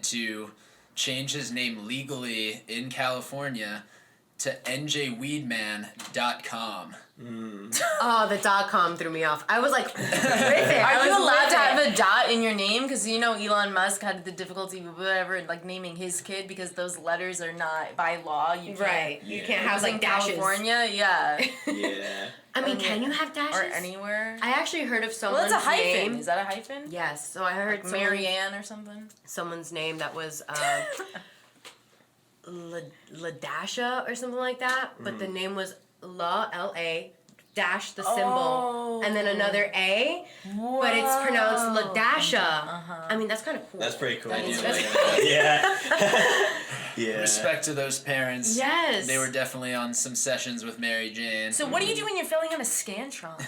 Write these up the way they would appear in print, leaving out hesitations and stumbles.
decided to change his name legally in California to njweedman.com. Oh, the .com threw me off. I was like, Are you allowed to have a dot in your name? Because you know Elon Musk had the difficulty with whatever, like naming his kid because those letters are not by law. You can't, right. You can't have like in dashes. California, yeah. Yeah. I mean, can you have dashes? Or anywhere. I actually heard of someone's Well, it's a hyphen. name. Is that a hyphen? Yes. So I heard Like Marianne or something. Someone's name that was Ladasha or something like that, but the name was L-A dash the symbol and then another A, but it's pronounced Ladasha. I mean, that's kind of cool. That's pretty cool. Yeah. Yeah. Respect to those parents. Yes. They were definitely on some sessions with Mary Jane. So what do you do when you're filling out a Scantron?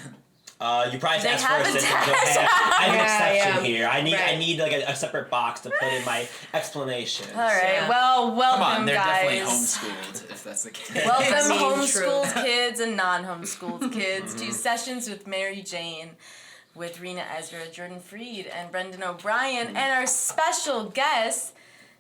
You probably They ask for have a a system. test. I have an exception here. I Right. need like a separate box to put in my explanation. All right. Yeah. Well, welcome, Come on, they're guys. definitely homeschooled, if that's the case. Welcome, I mean, homeschooled kids and non-homeschooled kids, to Sessions with Mary Jane, with Reena Ezra, Jordan Freed, and Brendan O'Brien, and our special guest,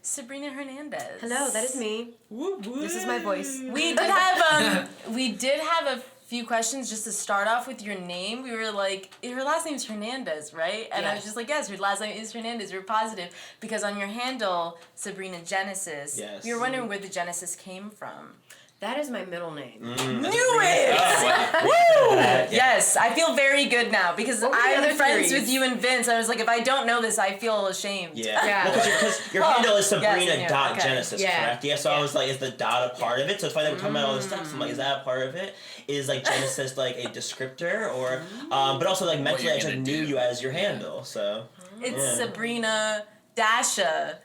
Sabrina Hernandez. Hello, that is me. This is my voice. We did have a few questions just to start off with your name. We were like, her last name is Hernandez, right? And I was just like, yes, her last name is Hernandez. We're positive because on your handle, Sabrina Genesis, we were wondering where the Genesis came from. That is my middle name. Knew it! Oh, wow. Woo! Yes, I feel very good now because What were the I'm other friends theories? with you and Vince. I was like, if I don't know this, I feel ashamed. Yeah. Yeah. Well, because your handle is Sabrina.Genesis, okay. correct? Yeah, so I was like, is the dot a part of it? So it's funny that we're talking about all this stuff. So I'm like, is that a part of it? Is like Genesis like a descriptor? Or, but also like mentally I just knew you as your handle, so. It's Sabrina Dasha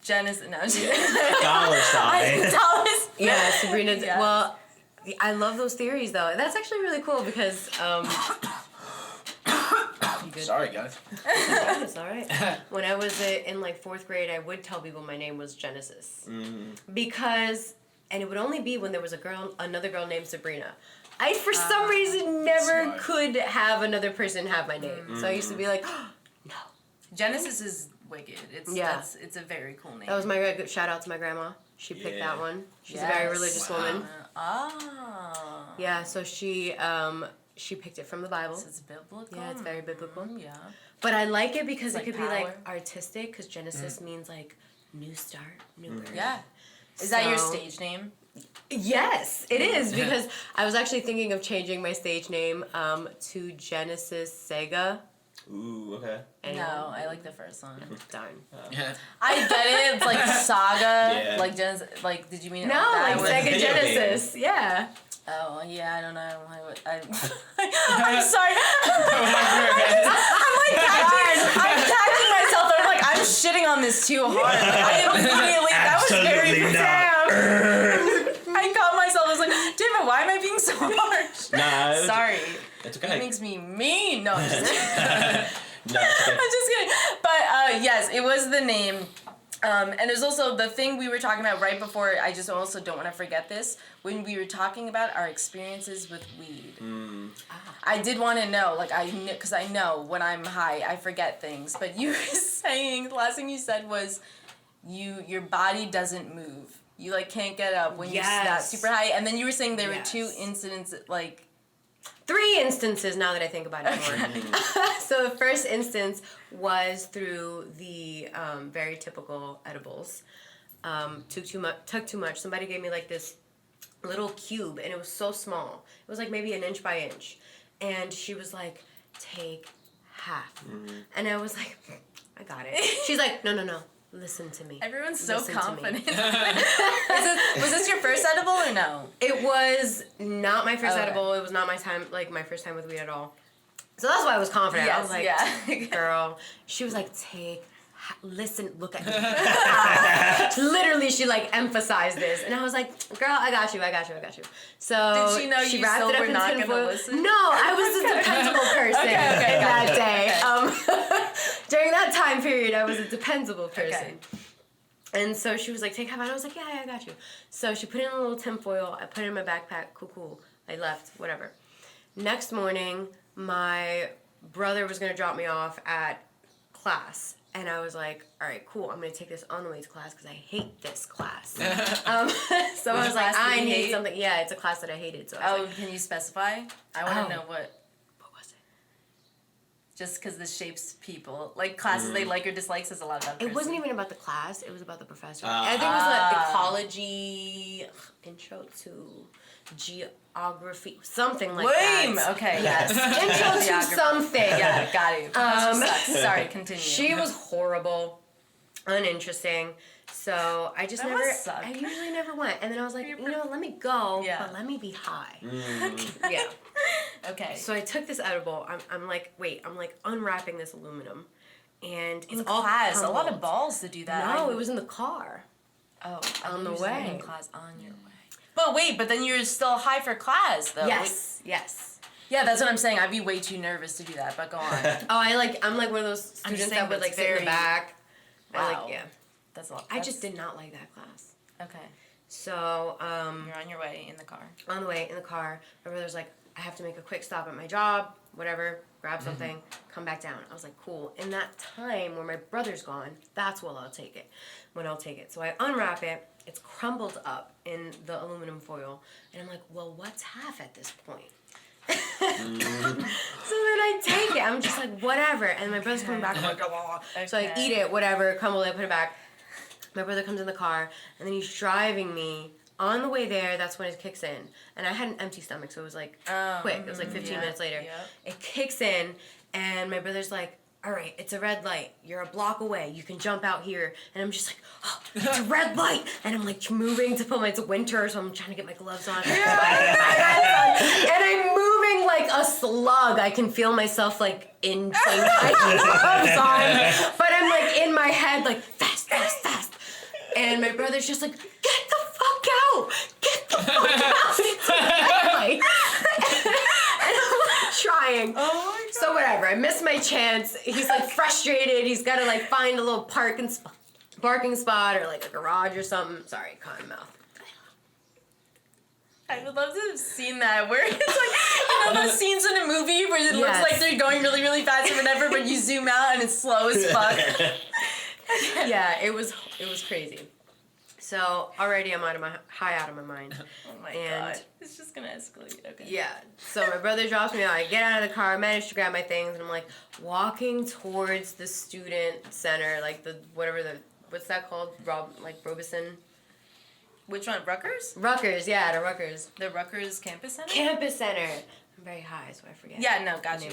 Genesis. No, Dollar sign. Yeah, Sabrina. Yes. Well, I love those theories though. That's actually really cool because Sorry, guys. it's all right. When I was in like 4th grade, I would tell people my name was Genesis because, and it would only be when there was another girl named Sabrina. I for some reason never Smart. could have another person have my name, so I used to be like, no. Genesis is wicked. It's it's a very cool name. That was my good shout out to my grandma. She picked that one. She's a very religious woman. Oh. Yeah, so she picked it from the Bible. So it's biblical. Yeah, it's very biblical. Yeah. But I like it because It's it could like be like power. artistic because Genesis means like new start, new birth. Yeah. Is that your So- stage name? Yes, it is because I was actually thinking of changing my stage name to Genesis Sega. Ooh, okay. And No, I like the first one. darn. Yeah. I get it. It's like Saga. Yeah. Like Genesis. Like, did you mean it No, like like that? Sega video game. Genesis. Yeah. Oh yeah, I don't know. I'm sorry. I'm catching myself. I'm like, I'm shitting on this too hard. Like, I immediately. That was very Absolutely not. damn. I caught myself. I was like, damn it, why am I being so harsh? Nah, Sorry. It's It okay. makes me mean. No, I'm just kidding. No, it's okay. I'm just kidding. But yes, it was the name. And there's also the thing we were talking about right before. I just also don't want to forget this. When we were talking about our experiences with weed, I did want to know, like, because I know when I'm high, I forget things. But you were saying, the last thing you said was, your body doesn't move. You like can't get up when you're that super high. And then you were saying there were 2 incidents, like. 3 instances now that I think about it more. So the first instance was through the very typical edibles. Took too much. Somebody gave me like this little cube and it was so small. It was like maybe 1 inch by inch. And she was like, take half. And I was like, I got it. She's like, no. Listen to me. Everyone's so Listen to me. confident. Was this your first edible or no? It was not my first Okay. edible. It was not my first time with weed at all. So that's why I was confident. I was like, girl. She was like, listen, look at me. Literally, she like emphasized this. And I was like, girl, I got you. So did she know you wrapped still it up were in not tinfoil. going to listen? No, I was a dependable person that day. During that time period, I was a dependable person. Okay. And so she was like, take half. And I was like, yeah, I got you. So she put it in a little tinfoil. I put it in my backpack. Cool. I left, whatever. Next morning, my brother was going to drop me off at class. And I was like, all right, cool. I'm going to take this on the way to class because I hate this class. So I was like, I need something. Yeah, it's a class that I hated. So I was like, can you specify? I want to know what was it? Just because this shapes people. Like, classes they like or dislike says a lot about a person. It wasn't even about the class. It was about the professor. I think it was like ecology, intro to geography, something like that. Okay, yes. Intro to something. Yeah, got it. Sorry, continue. She was horrible, uninteresting. So I just I usually never went. And then I was like, let me go, but let me be high. Yeah. Okay. So I took this edible. I'm like unwrapping this aluminum. And it's in all class. crumbled. A lot of balls to do that. No, it was in the car. Oh, on the way. In class, on your way. But wait, then you're still high for class, though. Yes. Yeah, that's what I'm saying. I'd be way too nervous to do that, but go on. I'm like one of those students that would like sit in the back. Wow. That's a lot. I just did not like that class. Okay. So, you're on your way in the car. On the way in the car, my brother's like, I have to make a quick stop at my job, whatever, grab something, come back down. I was like, cool. In that time where my brother's gone, that's when I'll take it. So I unwrap it. It's crumbled up in the aluminum foil. And I'm like, well, what's half at this point? So then I take it. I'm just like, whatever. And my brother's coming back. I'm like, okay. So I eat it, whatever, crumble it, put it back. My brother comes in the car, and then he's driving me. On the way there, that's when it kicks in. And I had an empty stomach, so it was like quick. It was like 15 minutes later. Yep. It kicks in, and my brother's like, all right, it's a red light. You're a block away. You can jump out here. And I'm just like, oh, it's a red light. And I'm like moving to put it's winter, so I'm trying to get my gloves on. And I'm moving like a slug. I can feel myself like inching my gloves on. But I'm like in my head, like fast. And my brother's just like, get the fuck out. Get the fuck out. It's a red light. And I'm like trying. Oh my God. So whatever, I missed my chance. He's like frustrated. He's got to like find a little parking spot or like a garage or something. Sorry, cotton mouth. I would love to have seen that where it's like, those scenes in a movie where it looks like they're going really, really fast or whatever, but you zoom out and it's slow as fuck. Yeah, it was crazy. So already I'm high out of my mind. Oh my God. It's just gonna escalate. Okay. Yeah. So my brother drops me out. I get out of the car, manage to grab my things, and I'm like walking towards the student center, like what's that called? Robeson. Which one? Rutgers? Rutgers, yeah, to Rutgers. The Rutgers Campus Center? Campus Center. I'm very high, so I forget. Yeah, no, got you.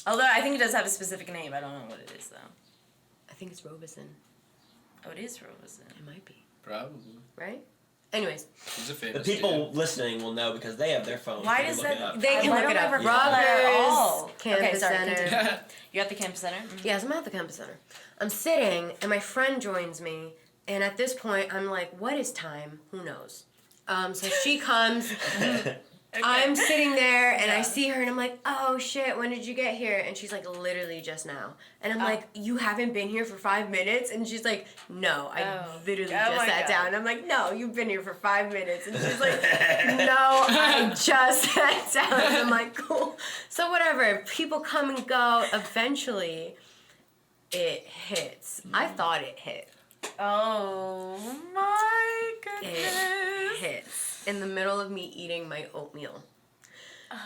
Although I think it does have a specific name. I don't know what it is, though. I think it's Robeson. Oh, it is Robeson. It might be. Probably. Right? Anyways. He's a famous The people listening will know because they have their phones. Why does that... They can look it up. Rutgers Campus Center. You're at the Campus Center? Mm-hmm. Yes, I'm at the Campus Center. I'm sitting, and my friend joins me. And at this point, I'm like, what is time? Who knows? So she comes. Okay. I'm sitting there, and I see her, and I'm like, oh, shit, when did you get here? And she's like, literally just now. And I'm like, you haven't been here for 5 minutes? And she's like, no, I literally just sat down. And I'm like, no, you've been here for 5 minutes. And she's like, no, I just sat down. And I'm like, cool. So whatever. People come and go. Eventually, it hits. I thought it hit. Oh my goodness. It hits in the middle of me eating my oatmeal.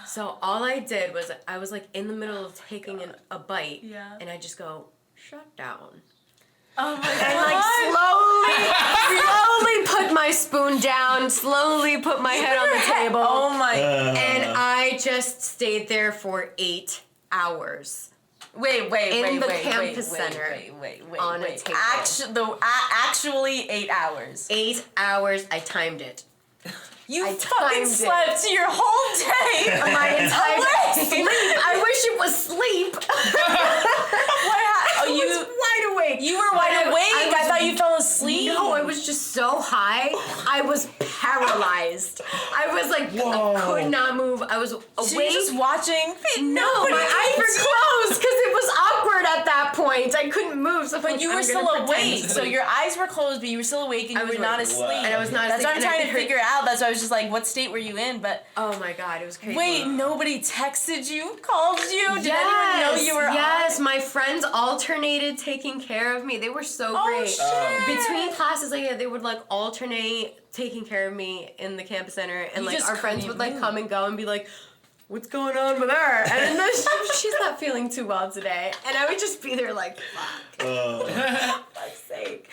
So all I did was I was like in the middle of taking a bite, and I just go, shut down. Oh my God. And like slowly put my spoon down, slowly put my head on the table. Oh my. And I just stayed there for 8 hours. Wait, in the campus center. Wait. On a table. Actually 8 hours. 8 hours. I timed it. You fucking slept your whole day. My entire sleep. I wish it was sleep. What? You was wide awake. You were wide awake? I thought you fell asleep. No, I was just so high. I was paralyzed. I was like, I could not move. I was awake. So you're just watching? No, my eyes were closed because it was awkward. at that point. I couldn't move. So But you were still awake, so your eyes were closed, but you were still awake and you were not asleep. Wow. And I was not That's asleep. what I'm trying to figure out. That's why I was just like, what state were you in? But Oh my god, it was crazy. wait, nobody texted you, called you? Did anyone know you were Yes, on? my friends alternated taking care of me. They were so great. Shit. Between classes, like they would like alternate taking care of me in the campus center, and You like just our friends couldn't would like move. come and go and be like, "What's going on with her?" And then she's not feeling too well today, and I would just be there like, "Fuck, for fuck's sake."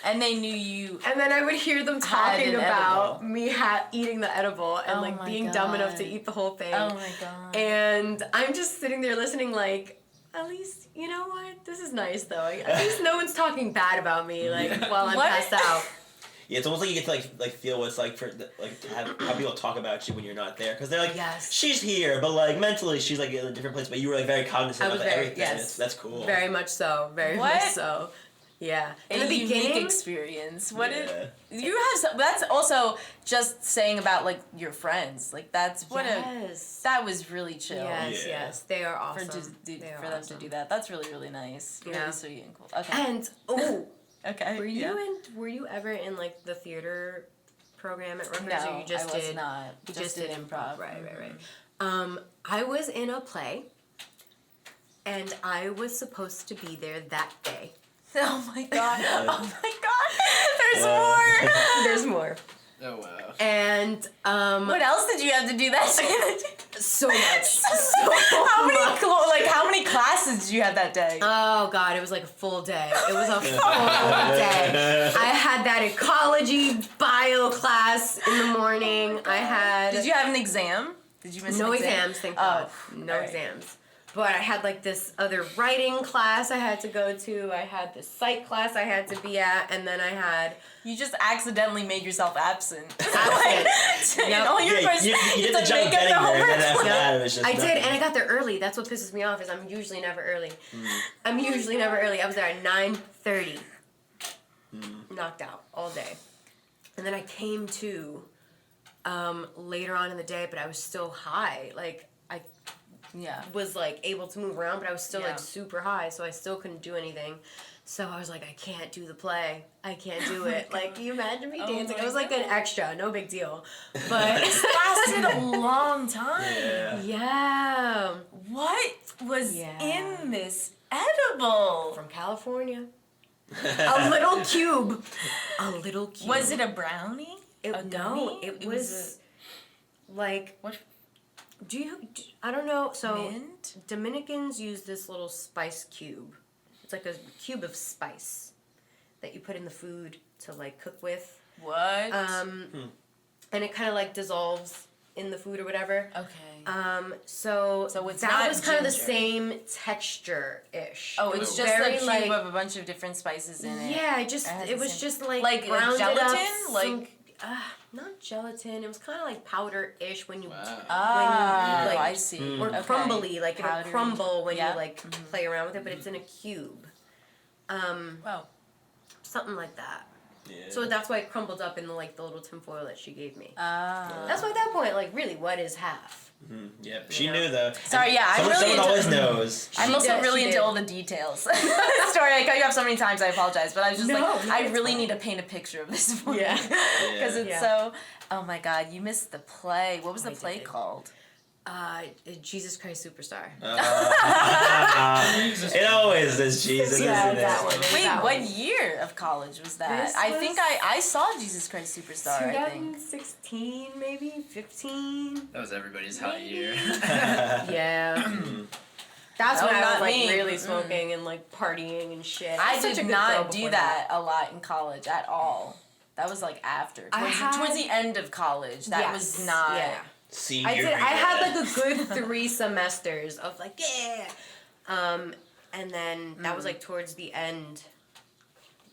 And they knew you. And then I would hear them talking an about edible. me eating the edible and Oh like my being dumb enough God. to eat the whole thing. Oh my god. And I'm just sitting there listening like, at least, you know what? This is nice though. At least no one's talking bad about me like while I'm What? passed out. Yeah, it's almost like you get to like feel what it's like for like to have how people talk about you when you're not there, because they're like, Yes. she's here, but like mentally she's like in a different place. But you were like very cognizant I was of very- everything. yes. That's cool. Very much so. Very What? much so. Yeah. In A the unique beginning, experience. What Yeah. if you have? That's also just saying about like your friends. Like that's what yes. that was really chill. Yes, Yeah. yes. They are awesome. For They are them to awesome. do that. That's really really nice. Yeah. Really sweet and cool. Okay. And oh, Okay. were you yeah. were you ever in like the theater program at Rutgers? No, or you just I was did not. You just did improv. Right. I was in a play, and I was supposed to be there that day. Oh my god. Oh my god. There's more. There's more. Oh wow. And What else did you have to do that day? so much. How many classes did you have that day? Oh god, it was like a full day. It was a full day. I had that ecology bio class in the morning. I had Did you have an exam? Did you miss no an exam? exams, thank God. No alright. exams. But I had like this other writing class I had to go to. I had this psych class I had to be at, and then I had You just accidentally made yourself absent. Absent. In all your Yeah, first, you did to the job make up getting the there, and then homework. after that it was just I did, nothing. and I got there early. That's what pisses me off is I'm usually never early. I'm usually never early. I was there at 9:30. Knocked out all day. And then I came to later on in the day, but I was still high. Like I Yeah. was like able to move around, but I was still Yeah. like super high, so I still couldn't do anything. So I was like, I can't do the play. I can't do it. Like, can you imagine me dancing? my It was like an God. extra, no big deal. But Lasted a long time. Yeah. yeah, What was Yeah. in this edible? from California. A little cube. A little cube. Was it a brownie? It, a no, gummy? it was like. What? I don't know. So Mint? Dominicans use this little spice cube. It's like a cube of spice that you put in the food to like cook with. What? And it kind of like dissolves in the food or whatever. Okay. So it's that not was kind of the ginger. same texture-ish. Oh, It it's was just very, a cube like, of a bunch of different spices in it. Yeah, has it the was same- just like like grounded gelatin? up Like- not gelatin. It was kind of like powder-ish when you Wow. Ah, like- I see. or Okay. crumbly, like it'll Powdery. crumble when Yeah. you like play around with it, but it's in a cube. Wow. Something like that. Yeah. So that's why it crumbled up in the little tinfoil that she gave me. Ah. That's why at that point, like, really, what is half? Yep. She You know? knew though. Sorry, yeah, I'm Someone, really someone into- always knows. I'm She also did, really she into did. all the details. Sorry, I cut you off so many times. I apologize, but I was just No, like, no, I it's really fine. need to paint a picture of this for Yeah. you because it's Yeah. so. Oh my God, you missed the play. What was I the play did. called? Jesus Christ Superstar. It always is Jesus, Yeah, isn't it? that one. Wait, that what one. year of college was that? This I think was- I saw Jesus Christ Superstar. I think. 2016, maybe 15. That was everybody's hot year. Yeah. That's Oh, when I not was like me. really smoking and like partying and shit. I was such a did good girl not do before that a lot in college at all. That was like after, towards the end of college. That Yes, was not. Yeah. Senior I did. I year. had like a good 3 semesters of like and then that was like towards the end.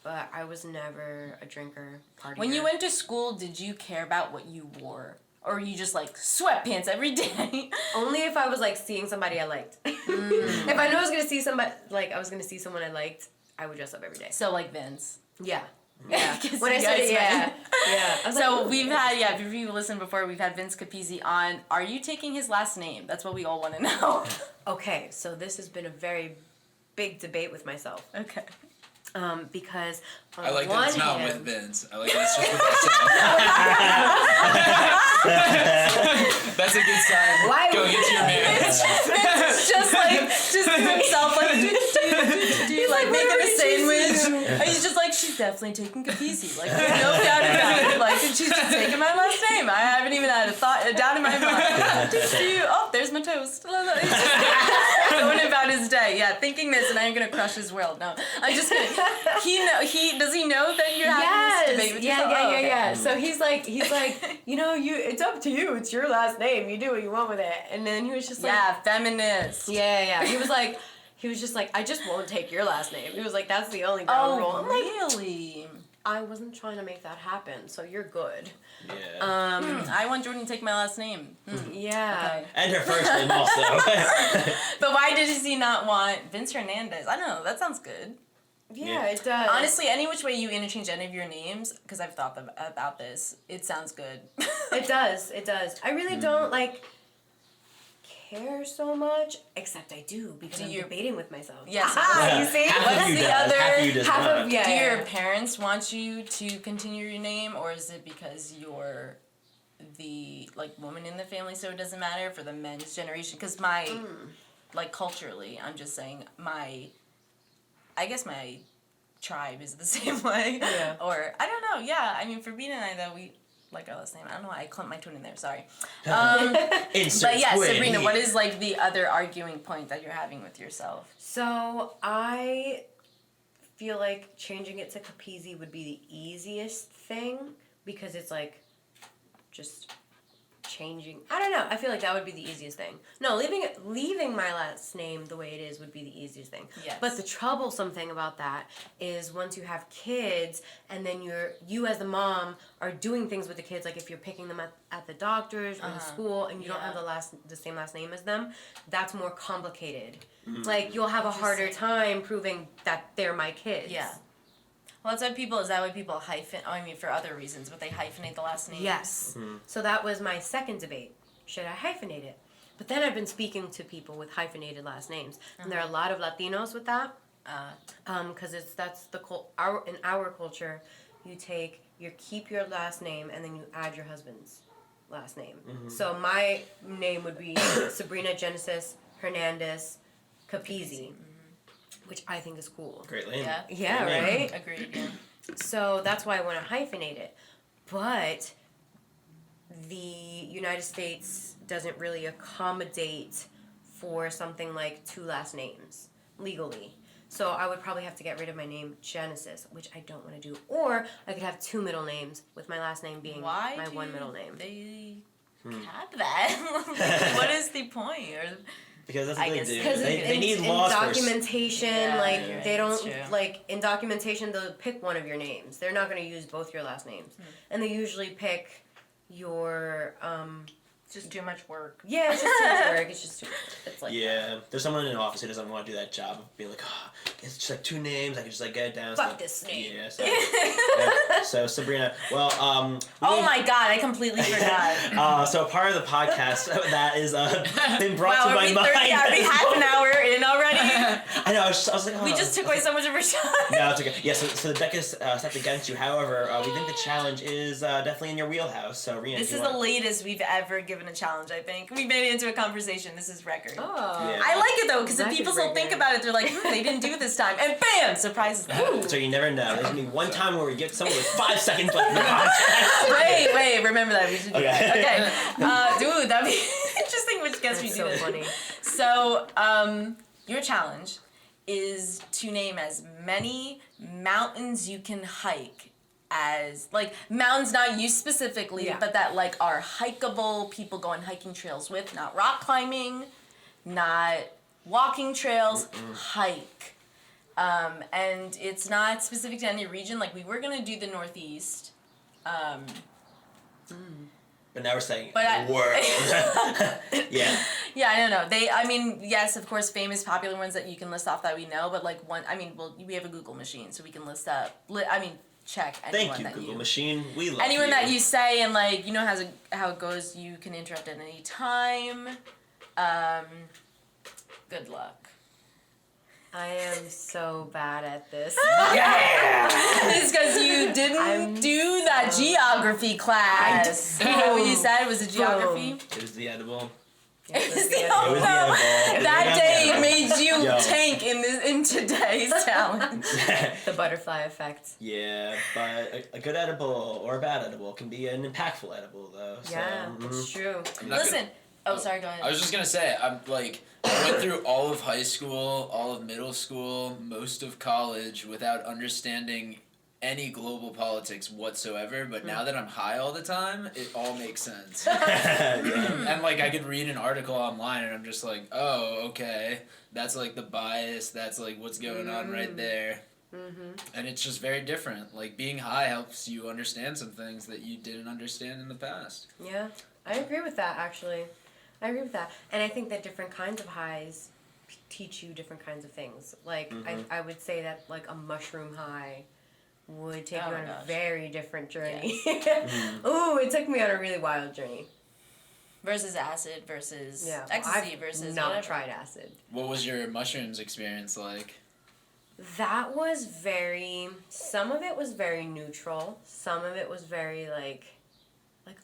But I was never a drinker, partier. When you went to school, did you care about what you wore? Or were you just like sweatpants every day? only if I was like seeing somebody I liked. If I knew I was gonna see somebody, like I was gonna see someone I liked, I would dress up every day. So like Vince. Yeah. Yeah. 'Cause When I you said guys it, yeah. met. Yeah. I was So like, ooh, we've yeah. had, if you listened before, we've had Vince Capizzi on. Are you taking his last name? That's what we all want to know. Okay, so this has been a very big debate with myself. Okay. Because on I like one that it's not hand, with Vince. I like that it's just with myself. That's a good sign. Why Going into your marriage. It's just to himself, like, like making a sandwich. And he's just like, she's definitely taking Capizzi. Like, there's no doubt about it. Like, and she's just taking my last name. I haven't even had a doubt in my mind. Oh, there's my toast. He's just going about his day. Yeah, thinking this, and I'm gonna crush his world. No, I'm just kidding. Does he know that you're having this debate with yourself? Yeah. So he's like, it's up to you. It's your last name. You do what you want with it. And then he was just like, yeah, feminist. Yeah. He was just like, I just won't take your last name. He was like, that's the only ground rule. I'm like, really? I wasn't trying to make that happen, so you're good. Yeah. I want Jordan to take my last name. Yeah. Okay. And her first name also. But why does he not want Vince Hernandez? I don't know. That sounds good. Yeah, it does. Honestly, any which way you interchange any of your names, because I've thought about this, it sounds good. It does. I really don't care so much, except I do because I'm debating with myself. Yes. You see? Half of you does, half of you does not. Do your parents want you to continue your name, or is it because you're the woman in the family, so it doesn't matter for the men's generation? Because culturally, I'm just saying I guess my tribe is the same way. Yeah. Or, I don't know, yeah. I mean, for Reena and I, though, we like our last name. I don't know why I clumped my twin in there, sorry. But yeah, twin. Sabrina, what is, the other arguing point that you're having with yourself? So, I feel like changing it to Capizzi would be the easiest thing, because it's, just changing. I don't know. I feel like that would be the easiest thing. No, leaving my last name the way it is would be the easiest thing. Yes. But the troublesome thing about that is once you have kids and then you as the mom are doing things with the kids, like if you're picking them at the doctor's or the school and you don't have the same last name as them, that's more complicated. Like you'll have a harder time proving that they're my kids. Yeah. Well, is that why people for other reasons, but they hyphenate the last name? Yes. So that was my second debate. Should I hyphenate it? But then I've been speaking to people with hyphenated last names, and there are a lot of Latinos with that. Because in our culture, you keep your last name and then you add your husband's last name. So my name would be Sabrina Hernandez Capizzi. Which I think is cool. Great name. Yeah, right? Agreed, yeah. So that's why I want to hyphenate it. But the United States doesn't really accommodate for something like two last names legally. So I would probably have to get rid of my name Genesis, which I don't want to do. Or I could have two middle names with my last name being my one middle name. They have that? What is the point? Because that's what they do. Because They need in laws documentation, they don't true. In documentation they'll pick one of your names. They're not going to use both your last names, and they usually pick your It's just too much work. Yeah, it's just too much work. It's just too. It's like there's someone in an office who doesn't want to do that job of being like, it's just two names. I can just get it down. Fuck this name. Yeah. So Sabrina, well, oh my God, I completely forgot. so part of the podcast that is been brought to my mind. Are we half an hour in already? I know. I was like, we just took away so much of her time. No, it's okay. Yeah. So the deck is stacked against you. However, we think the challenge is definitely in your wheelhouse. So Reena, this is the latest we've ever given a challenge. I think we made it into a conversation. This is record. Oh. Yeah. I like it though because if people still think about it, they're like, they didn't do it this time, and bam, surprises them. So you never know. There's gonna be one time where we get someone with 5 seconds left in the podcast. Wait, remember that. We should do that. Okay. Dude, that'd be interesting, which gets me to this. Funny. So, your challenge is to name as many mountains you can hike as, mountains not you specifically, but that, are hikeable, people go on hiking trails with, not rock climbing, not walking trails, hike. And it's not specific to any region. We were going to do the Northeast. But now we're saying But world. Yeah. Yeah, I don't know. Yes, of course, famous, popular ones that you can list off that we know, but we have a Google machine, so we can list up, check anyone Thank you, that Google machine. We love anyone you. that you say, and how it goes, you can interrupt at any time. Good luck. I am so bad at this. Yeah. It's because you didn't do that geography class. Is that what you said? Was it geography? It was the edible. It was the It was the edible. edible. That day made you Yo. tank in today's challenge. The butterfly effect. Yeah, but a good edible or a bad edible can be an impactful edible, though. So, Yeah, it's true. I'm not Listen. Oh, sorry. Go ahead. I was just gonna say, I went through all of high school, all of middle school, most of college without understanding any global politics whatsoever, but now that I'm high all the time, it all makes sense. And I could read an article online and I'm just like, oh, okay, that's the bias, that's what's going on right there. And it's just very different. Being high helps you understand some things that you didn't understand in the past. Yeah, I agree with that, actually. I agree with that. And I think that different kinds of highs teach you different kinds of things. I would say that a mushroom high would take you on a very different journey. Yes. Ooh, it took me on a really wild journey. Versus acid versus Yeah, ecstasy I've versus not whatever. tried acid. What was your mushrooms experience like? That was some of it was very neutral. Some of it was very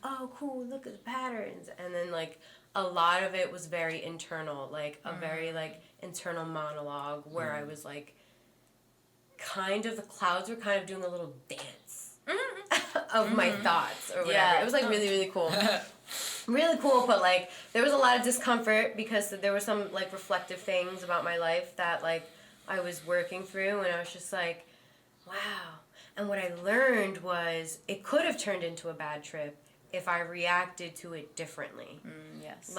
oh, cool, look at the patterns. And then a lot of it was very internal, a very internal monologue where I was the clouds were kind of doing a little dance of my thoughts or whatever. Yeah. It was really, really cool. Really cool, but there was a lot of discomfort because there were some reflective things about my life that I was working through, and I was just wow. And what I learned was it could have turned into a bad trip if I reacted to it differently. Yes.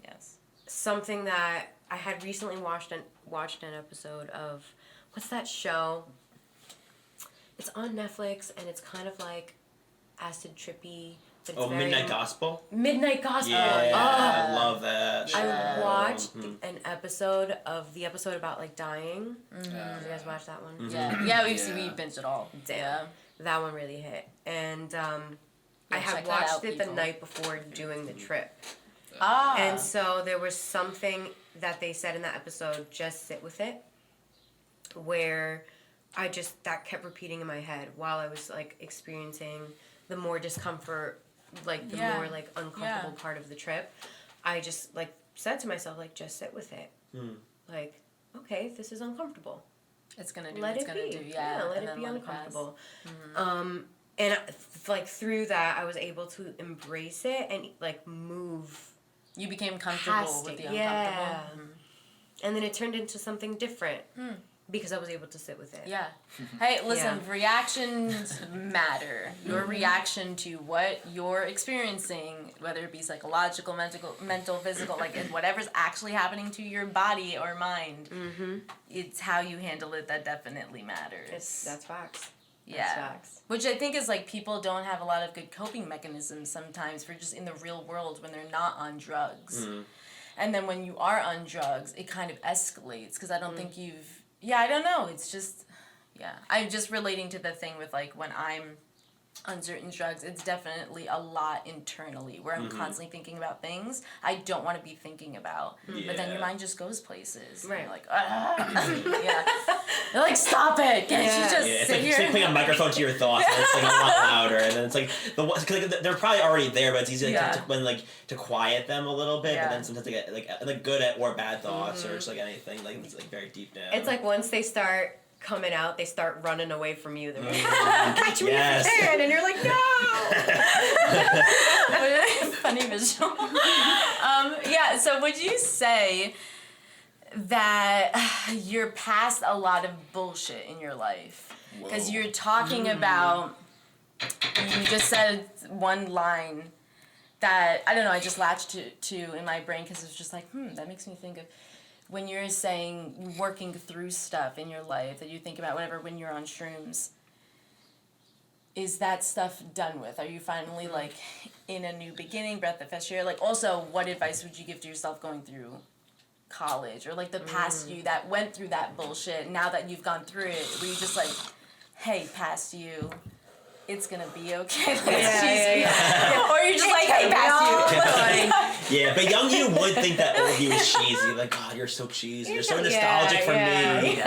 Yes. Something that I had recently watched an episode of, what's that show? It's on Netflix and it's kind of acid trippy. But it's very Midnight Gospel? Midnight Gospel. Yeah, Oh. I love that show. I watched an episode about dying. Did you guys watch that one? Yeah, we binged it all. Damn. Yeah. That one really hit. And I check had that watched out, it people. the night before doing the trip. Ah. And so there was something that they said in that episode, just sit with it, where that kept repeating in my head while I was experiencing the more discomfort, more uncomfortable part of the trip. I just said to myself, just sit with it. Okay, this is uncomfortable. It's gonna do Let what it's it gonna be. do. Yeah. Let and it then be let it pass. uncomfortable. And through that, I was able to embrace it and move. You became comfortable Past with it, the uncomfortable. yeah. And then it turned into something different because I was able to sit with it. Yeah. Hey, listen, reactions matter. Your reaction to what you're experiencing, whether it be psychological, mental, physical, whatever's actually happening to your body or mind, it's how you handle it that definitely matters. That's facts. Yeah. That's facts. Which I think is people don't have a lot of good coping mechanisms sometimes for just in the real world when they're not on drugs. And then when you are on drugs, it kind of escalates because I don't think I don't know. It's just, I'm just relating to the thing with when I'm on certain drugs, it's definitely a lot internally where I'm constantly thinking about things I don't want to be thinking about. But then your mind just goes places. Right. And you're yeah. They're stop it. Can't you just It's sit here? it's putting a microphone to your thoughts, and it's a lot louder, and then it's cause they're probably already there, but it's easy to quiet them a little bit. Yeah. But then sometimes they get good at or bad thoughts or just anything it's very deep down. It's once they start coming out, they start running away from you. They're catch me if you can, and you're no. Funny visual. So would you say that you're past a lot of bullshit in your life? Because you're talking about, you just said one line that, I don't know, I just latched to in my brain because it's just that makes me think of when you're saying working through stuff in your life that you think about, whatever, when you're on shrooms. Is that stuff done with? Are you finally in a new beginning, breath of fresh air? Also, what advice would you give to yourself going through college or the past you that went through that bullshit? Now that you've gone through it, were you just hey, past you, it's gonna be okay. Yeah. Or you're just hey, past you. Yeah, but young you would think that old you was cheesy. Like, God, you're so cheesy. You're so nostalgic for me.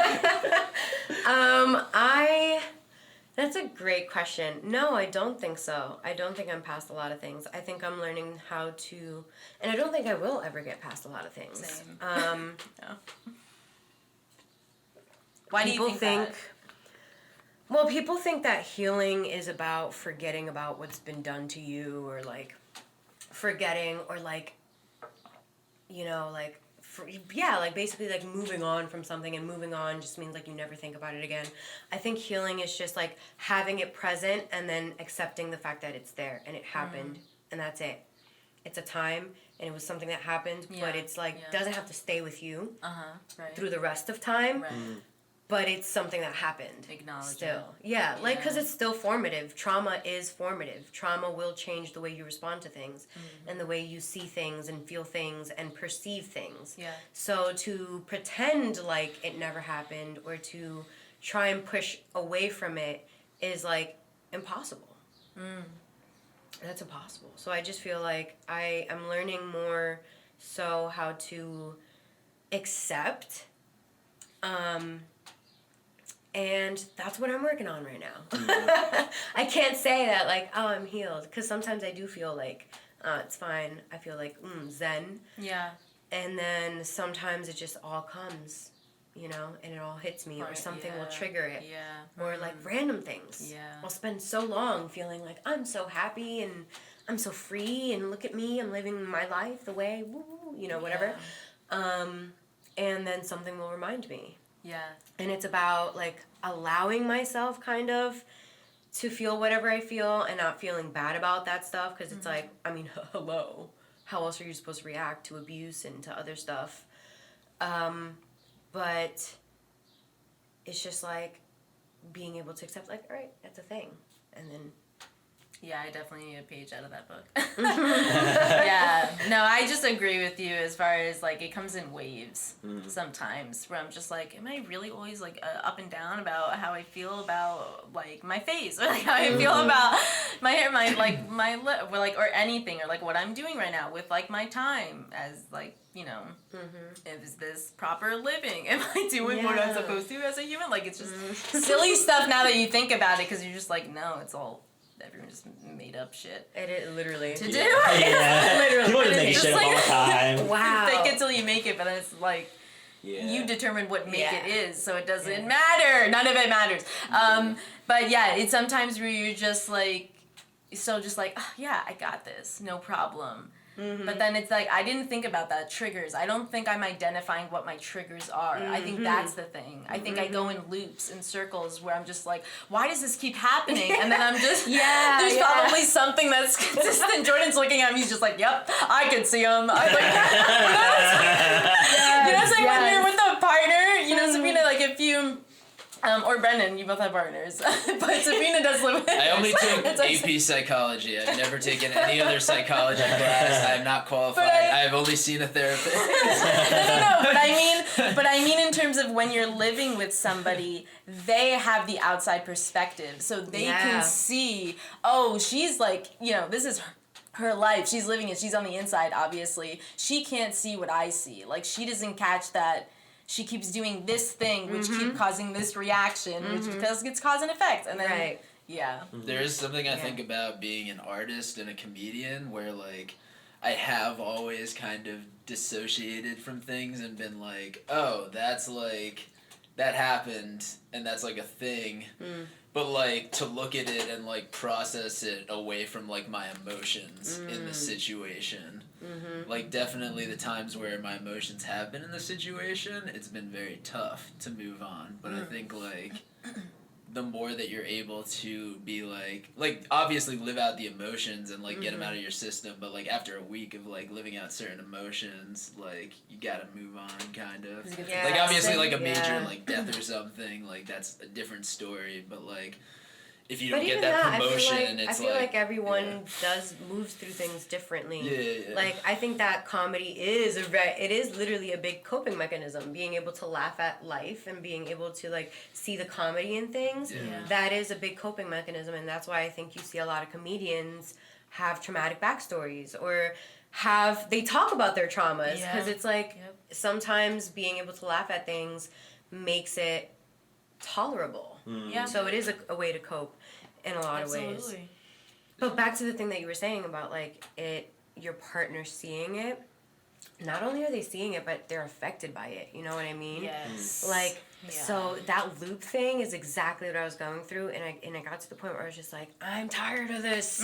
That's a great question. No, I don't think so. I don't think I'm past a lot of things. I think I'm learning how to, and I don't think I will ever get past a lot of things. Same. No. Why do you think that? Well, people think that healing is about forgetting about what's been done to you, or like forgetting, or like, you know, like, like basically like moving on from something, and moving on just means like you never think about it again. I think healing is just like having it present and then accepting the fact that it's there and it happened and that's it. It's a time and it was something that happened, but it's like doesn't have to stay with you through the rest of time. Right. But it's something that happened. Acknowledge still. it. Yeah, like, because it's still formative. Trauma is formative. Trauma will change the way you respond to things and the way you see things and feel things and perceive things. Yeah. So to pretend like it never happened or to try and push away from it is, like, impossible. That's impossible. So I just feel like I am learning more so how to accept, and that's what I'm working on right now. I can't say that, like, oh, I'm healed. Because sometimes I do feel like, it's fine. I feel like, zen. Yeah. And then sometimes it just all comes, you know, and it all hits me. Or something will trigger it. Yeah. Or, like, random things. Yeah. I'll spend so long feeling like I'm so happy and I'm so free and look at me. I'm living my life the way, you know, whatever. And then something will remind me. Yeah. And it's about, like, allowing myself kind of to feel whatever I feel and not feeling bad about that stuff. Because it's like, I mean, hello. How else are you supposed to react to abuse and to other stuff? But it's just, like, being able to accept, like, all right, that's a thing. And then... Yeah, I definitely need a page out of that book. Yeah. No, I just agree with you as far as, like, it comes in waves sometimes where I'm just like, am I really always, like, up and down about how I feel about, like, my face? Or, like, how I feel about my hair, my lip, or, like, or anything. Or, like, what I'm doing right now with, like, my time as, like, you know, is this proper living? Am I doing what I'm supposed to as a human? Like, it's just silly stuff now that you think about it because you're just like, no, it's all... Everyone just made up shit. It literally. To do? Yeah. Literally. People just make shit up all the time. Wow. Fake it till you make it, but then it's like, you determine what make it is, so it doesn't matter. None of it matters. But yeah, it's sometimes where you're just like, oh, yeah, I got this, no problem. But then it's like, I didn't think about that, triggers. I don't think I'm identifying what my triggers are. I think that's the thing. I think I go in loops, in circles, where I'm just like, why does this keep happening? And then I'm just, there's probably something that's consistent. Jordan's looking at me, he's just like, yep, I can see him. I'm like, you know, it's like when you're with a partner, you know, Sabrina, like if you... or Brendan, you both have partners. But Sabrina does live with... I only took AP Psychology. I've never taken any other psychology class. I'm not qualified. I've only seen a therapist. No. But I mean in terms of when you're living with somebody, they have the outside perspective. So they can see, oh, she's like, you know, this is her life. She's living it. She's on the inside, obviously. She can't see what I see. Like, she doesn't catch that... She keeps doing this thing, which keep causing this reaction, which because it's cause and effect. And then, There is something I think about being an artist and a comedian where, like, I have always kind of dissociated from things and been like, oh, that's, like, that happened, and that's, like, a thing. But, like, to look at it and, like, process it away from, like, my emotions in the situation. Like, definitely the times where my emotions have been in the situation, it's been very tough to move on. But I think, like, the more that you're able to be, like, obviously live out the emotions and, like, get them out of your system. But, like, after a week of, like, living out certain emotions, like, you gotta move on, kind of. Like, obviously, like, a major, like, death or something, like, that's a different story. But, like... If you don't get that promotion, I feel like everyone moves through things differently. Like, I think that comedy is it is literally a big coping mechanism. Being able to laugh at life and being able to, like, see the comedy in things. That is a big coping mechanism, and that's why I think you see a lot of comedians have traumatic backstories or they talk about their traumas, because Yeah. it's like sometimes being able to laugh at things makes it tolerable. Yeah. So it is a way to cope in a lot of ways. Absolutely. But back to the thing that you were saying about like your partner seeing it. Not only are they seeing it, but they're affected by it. You know what I mean? Yes. Like, Yeah. so that loop thing is exactly what I was going through, and I got to the point where I was just like, I'm tired of this.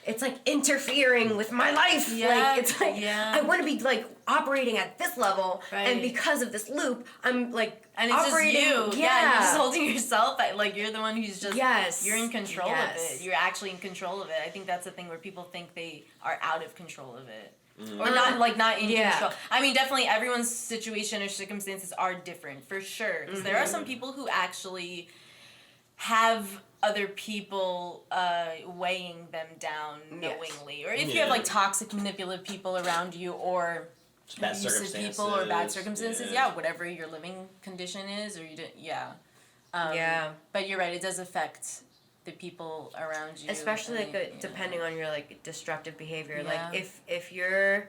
It's like interfering with my life. Yeah. Like, it's like Yeah. I want to be like operating at this level, and Right. because of this loop, I'm like And it's operating. just you. Yeah. You're just holding yourself. Like you're the one who's just. Yes. You're in control Yes. of it. You're actually in control of it. I think that's the thing where people think they are out of control of it. Or not in Yeah. control. I mean, definitely everyone's situation or circumstances are different, for sure. Because there are some people who actually have other people weighing them down knowingly. Or if you have like toxic, manipulative people around you, or Bad abusive people or bad circumstances, whatever your living condition is, or you didn't, But you're right, it does affect the people around you, especially like depending on your like destructive behavior. Yeah. Like if you're,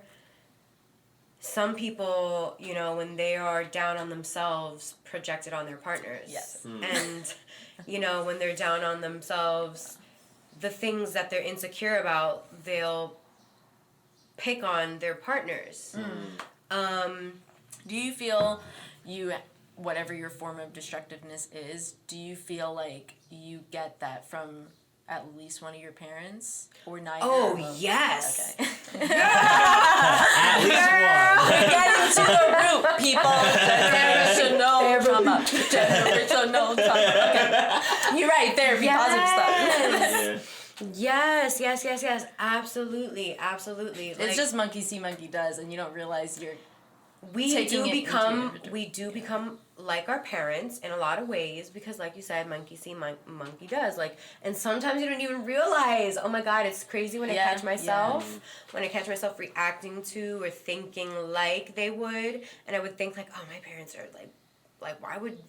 some people, you know, when they are down on themselves, project it on their partners. Yes. And you know, when they're down on themselves, the things that they're insecure about, they'll pick on their partners. Do you feel whatever your form of destructiveness is, do you feel like you get that from at least one of your parents, or neither? Oh, of them? yes. Okay. At least one. Get into the root, people. Generational trauma. Generational trauma. Okay. You're right. Therapy. Positive stuff. Yes. Absolutely. It's Like, just monkey see, monkey does, and you don't realize you're. we taking it into your inventory. we do become like our parents in a lot of ways, because like you said, monkey see, monkey does. Like, and sometimes you don't even realize. Oh my God, it's crazy when I catch myself reacting to or thinking like they would, and I would think like, oh, my parents are like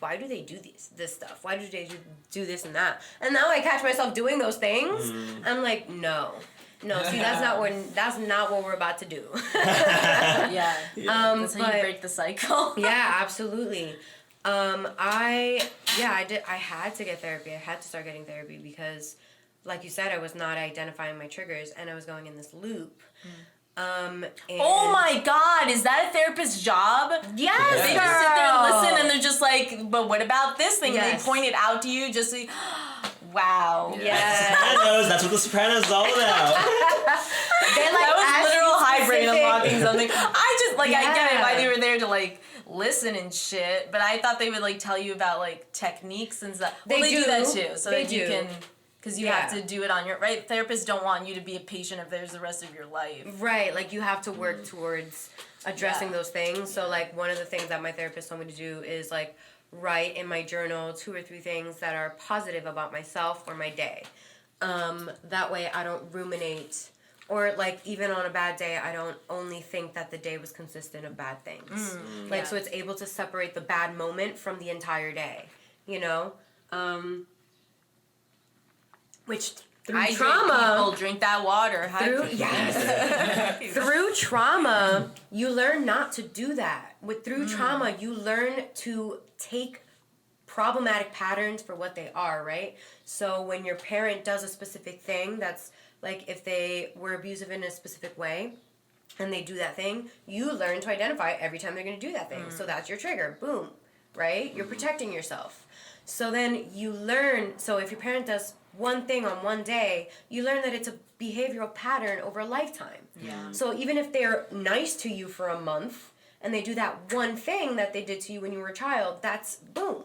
why do they do this stuff? Why do they do this and that? And now I catch myself doing those things. I'm like, no, see, that's not what we're about to do. That's how you break the cycle. Yeah, absolutely. I had to get therapy. I had to start getting therapy because, like you said, I was not identifying my triggers, and I was going in this loop. And Oh my God, is that a therapist's job? yes, They girl. just sit there and listen, and they're just like, but what about this thing? And Yes. they point it out to you, just like, wow. Yes. Sopranos, that's what The Sopranos is all about. They like That was ask literal you high brain specific- unlocking something. I just, like, I get it Yeah. why they were there to, like, listen and shit, but I thought they would, like, tell you about, like, techniques and stuff. Well, They do do. that too, so They that you do. can, because you have to do it on your, right? Therapists don't want you to be a patient of theirs the rest of your life. Right, like you have to work towards addressing Yeah. those things. So like one of the things that my therapist told me to do is like write in my journal 2 or 3 things that are positive about myself or my day. That way I don't ruminate, or like even on a bad day I don't only think that the day was consistent of bad things. Like so it's able to separate the bad moment from the entire day, you know? Which through trauma, Drink that water. through trauma, you learn not to do that. Through trauma, you learn to take problematic patterns for what they are, right? So when your parent does a specific thing that's like if they were abusive in a specific way and they do that thing, you learn to identify every time they're going to do that thing. So that's your trigger. Boom. Right? You're protecting yourself. So then you learn, so if your parent does one thing on one day, you learn that it's a behavioral pattern over a lifetime. Yeah. So even if they're nice to you for a month and they do that one thing that they did to you when you were a child, that's boom.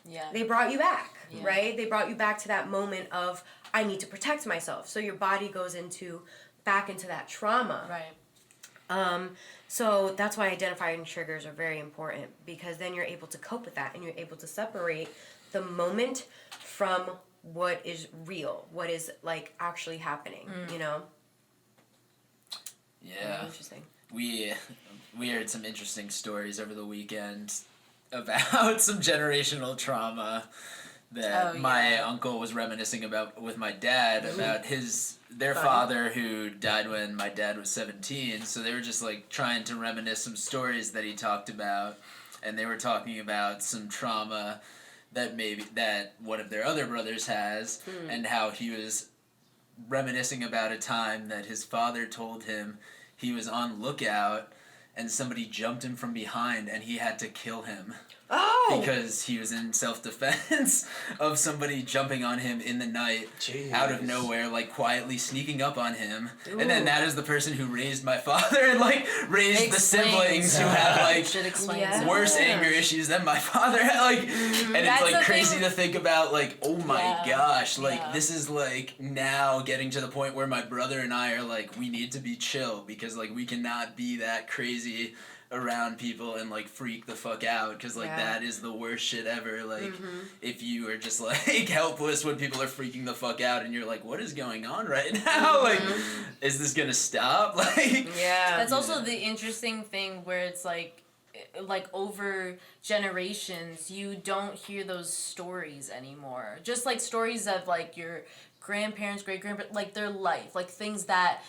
Yeah. They brought you back, right? They brought you back to that moment of, I need to protect myself. So your body goes back into that trauma. Right. So that's why identifying triggers are very important, because then you're able to cope with that and you're able to separate the moment from what is real, what is like actually happening, you know? Yeah. Interesting. We heard some interesting stories over the weekend about some generational trauma that my uncle was reminiscing about with my dad about their father who died when my dad was 17. So they were just like trying to reminisce some stories that he talked about, and they were talking about some trauma that one of their other brothers has, and how he was reminiscing about a time that his father told him he was on lookout and somebody jumped him from behind and he had to kill him. Oh! Because he was in self-defense of somebody jumping on him in the night, out of nowhere, like quietly sneaking up on him. Ooh. And then that is the person who raised my father and like raised the siblings who have like worse anger issues than my father had. Like, and it's like crazy to think about. Like, oh my gosh, like this is like now getting to the point where my brother and I are like, we need to be chill because like we cannot be that crazy around people and like freak the fuck out because like that is the worst shit ever. Like if you are just like helpless when people are freaking the fuck out and you're like, what is going on right now? Like, is this gonna stop? Like, that's also the interesting thing where it's like over generations you don't hear those stories anymore, just like stories of like your grandparents, great-grandparents, like their life, like things that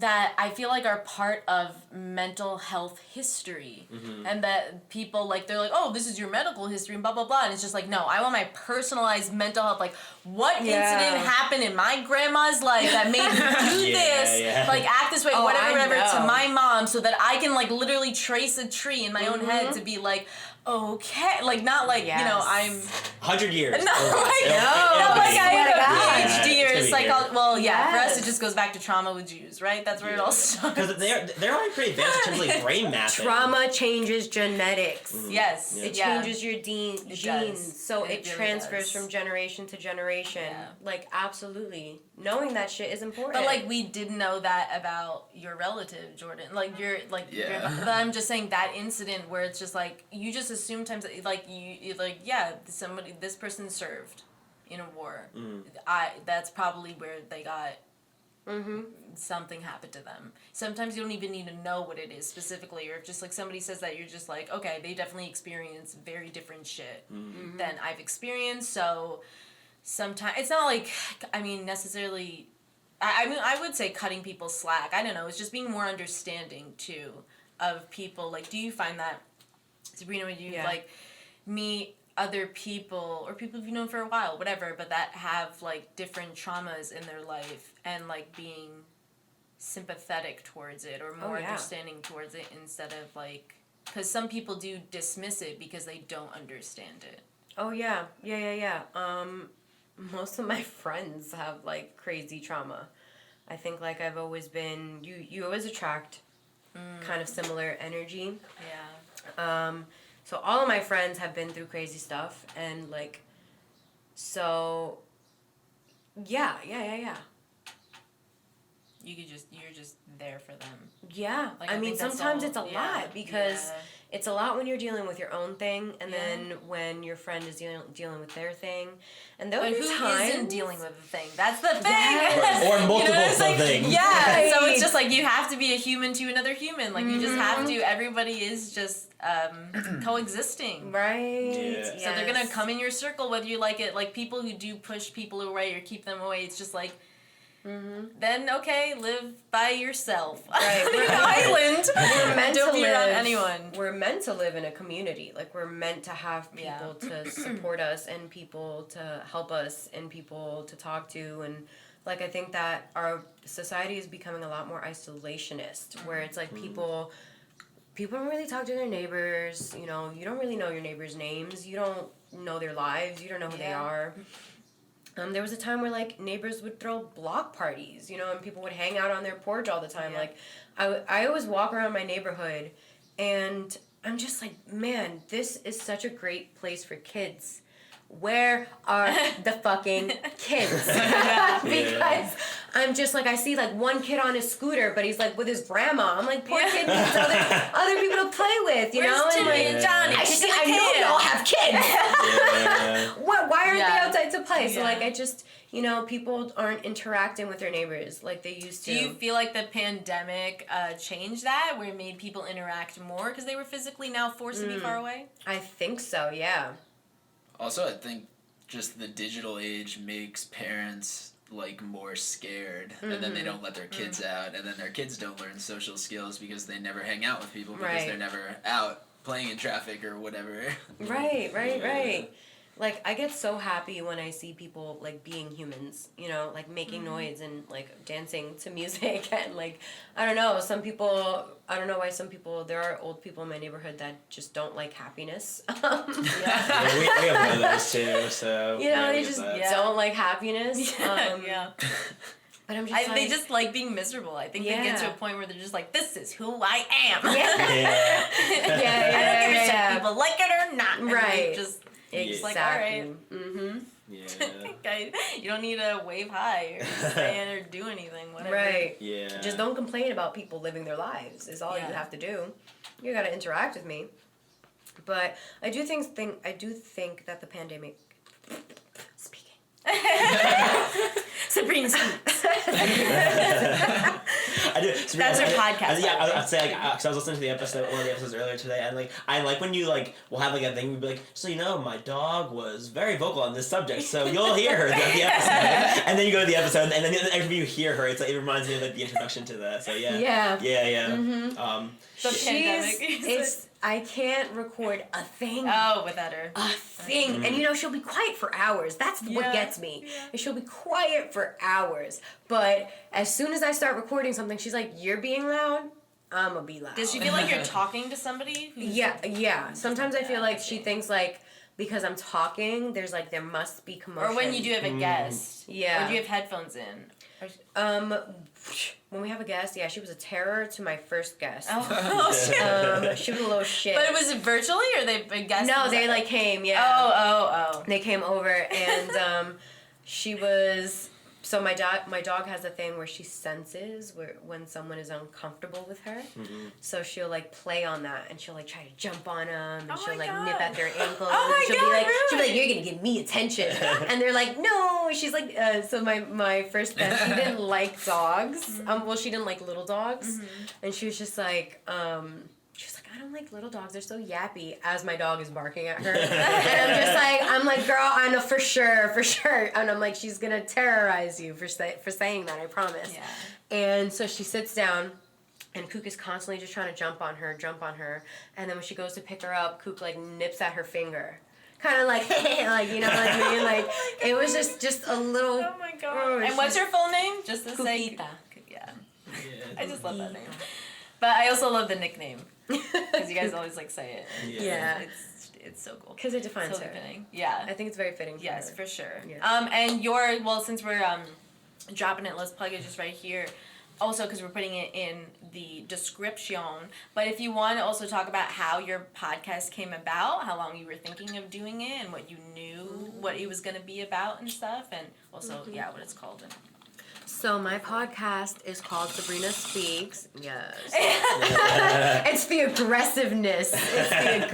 I feel like are part of mental health history, and that people like they're like, oh, this is your medical history and blah blah blah, and it's just like, no, I want my personalized mental health, like what incident happened in my grandma's life that made her do this, like act this way, whatever to my mom, so that I can like literally trace a tree in my own head to be like, okay, like not like you know I'm 100 years. No, like I have a PhD or psychology. Well, for us it just goes back to trauma with Jews, right? That's where it all starts. Because they're already pretty advanced in terms of like brain mapping. Trauma changes genetics. Yes, it changes your genes, so it transfers from generation to generation. Like absolutely, knowing that shit is important. But like we didn't know that about your relative Jordan. Like you're like, but I'm just saying that incident where it's just like you just assume times like you like this person served in a war. That's probably where they got something happened to them. Sometimes you don't even need to know what it is specifically, or if just like somebody says that, you're just like, okay, they definitely experience very different shit than I've experienced. So sometimes it's not like, I mean, necessarily, I mean, I would say cutting people slack. I don't know. It's just being more understanding too of people. Like, do you find that, Sabrina, when you like meet other people or people you've known for a while, whatever, but that have like different traumas in their life and like being sympathetic towards it or more understanding towards it instead of like, because some people do dismiss it because they don't understand it. Oh yeah. Most of my friends have like crazy trauma. I think like I've always been, you always attract kind of similar energy. So all of my friends have been through crazy stuff, and like, so, yeah. You're just there for them. Yeah, like, I mean, sometimes it's a lot because it's a lot when you're dealing with your own thing, and then when your friend is dealing with their thing, and those times isn't dealing with the thing. That's the thing. Or multiple things. Yeah, so it's just like you have to be a human to another human. Like you just have to. Everybody is just coexisting. Right. Yeah. So they're gonna come in your circle whether you like it. Like people who do push people away or keep them away. It's just like. Then okay, live by yourself. Right, we're an island. We're meant Don't to be live around anyone. We're meant to live in a community. Like we're meant to have people to support us and people to help us and people to talk to, and like I think that our society is becoming a lot more isolationist, where it's like people don't really talk to their neighbors. You know, you don't really know your neighbors' names. You don't know their lives. You don't know who they are. There was a time where, like, neighbors would throw block parties, you know, and people would hang out on their porch all the time. Like, I always walk around my neighborhood, and I'm just like, man, this is such a great place for kids. Where are the fucking kids? Because I'm just like, I see, like, one kid on his scooter, but he's, like, with his grandma. I'm like, poor kid needs other people to play with, you know? And, like, and Johnny? I know we all have kids. Why aren't they outside to play? So, like, I just, you know, people aren't interacting with their neighbors like they used to. Do you feel like the pandemic changed that, where it made people interact more because they were physically now forced to be far away? I think so, yeah. Also, I think just the digital age makes parents like more scared, and then they don't let their kids out, and then their kids don't learn social skills because they never hang out with people because they're never out playing in traffic or whatever. Right. Like, I get so happy when I see people, like, being humans, you know, like, making noise and, like, dancing to music. And, like, I don't know, I don't know why there are old people in my neighborhood that just don't like happiness. we have one of those too, so. You know, they just don't like happiness. But I'm just they just like being miserable. I think they get to a point where they're just like, this is who I am. I don't give a shit if people like it or not. And right. Just, exactly. Like, all right. Yeah. You don't need to wave high or stand or do anything, whatever. Right. Yeah. Just don't complain about people living their lives is all you have to do. You gotta interact with me. But I do think that the pandemic Sabrina Speaks. I do. That's her podcast. I'd say, like, because I was listening to one of the episodes earlier today, and like, I like when you like will have like a thing, we'd be like, so you know, my dog was very vocal on this subject, so you'll hear her throughout the episode, and then you go to the episode, and then every time you hear her, it's like, it reminds me of like the introduction to that. So yeah. Mm-hmm. The pandemic. I can't record a thing. Oh, without her. A thing. Mm-hmm. And you know, she'll be quiet for hours. That's what gets me. Yeah. She'll be quiet for hours. But as soon as I start recording something, she's like, you're being loud? I'm gonna be loud. Does she feel like you're talking to somebody? Yeah. Sometimes I feel like she thinks like, because I'm talking, there must be commotion. Or when you do have a guest. Yeah. Or do you have headphones in? When we have a guest, she was a terror to my first guest. Oh, she was a little shit. But was it virtually or they guest? No, they like came. Yeah. Oh. They came over and she was. So my dog has a thing where she senses when someone is uncomfortable with her. Mm-hmm. So she'll like play on that and she'll like try to jump on them and she'll like nip at their ankles. Oh and she'll be like, you're gonna give me attention. And they're like, no. She's like, so my first guest, she didn't like dogs. Mm-hmm. She didn't like little dogs, and she was just like, I don't like little dogs. They're so yappy. As my dog is barking at her, and I'm like, girl, I know for sure. And I'm like, she's gonna terrorize you for saying that. I promise. Yeah. And so she sits down, and Kook is constantly just trying to jump on her, and then when she goes to pick her up, Kook like nips at her finger. Kind of like, like, you know what I mean? Like, it was just a little. Oh my god! And what's her full name? Just to say. Yeah. I just love that name. But I also love the nickname. Because you guys always like say it. Yeah. It's so cool. Because it defines so her. Fitting. Yeah. I think it's very fitting. Yes, for sure. Yeah. And since we're dropping it, let's plug it just right here. Also, because we're putting it in the description. But if you want to also talk about how your podcast came about, how long you were thinking of doing it, and what you knew what it was going to be about and stuff, and also, what it's called. So my podcast is called Sabrina Speaks. Yes. It's the aggressiveness. Okay.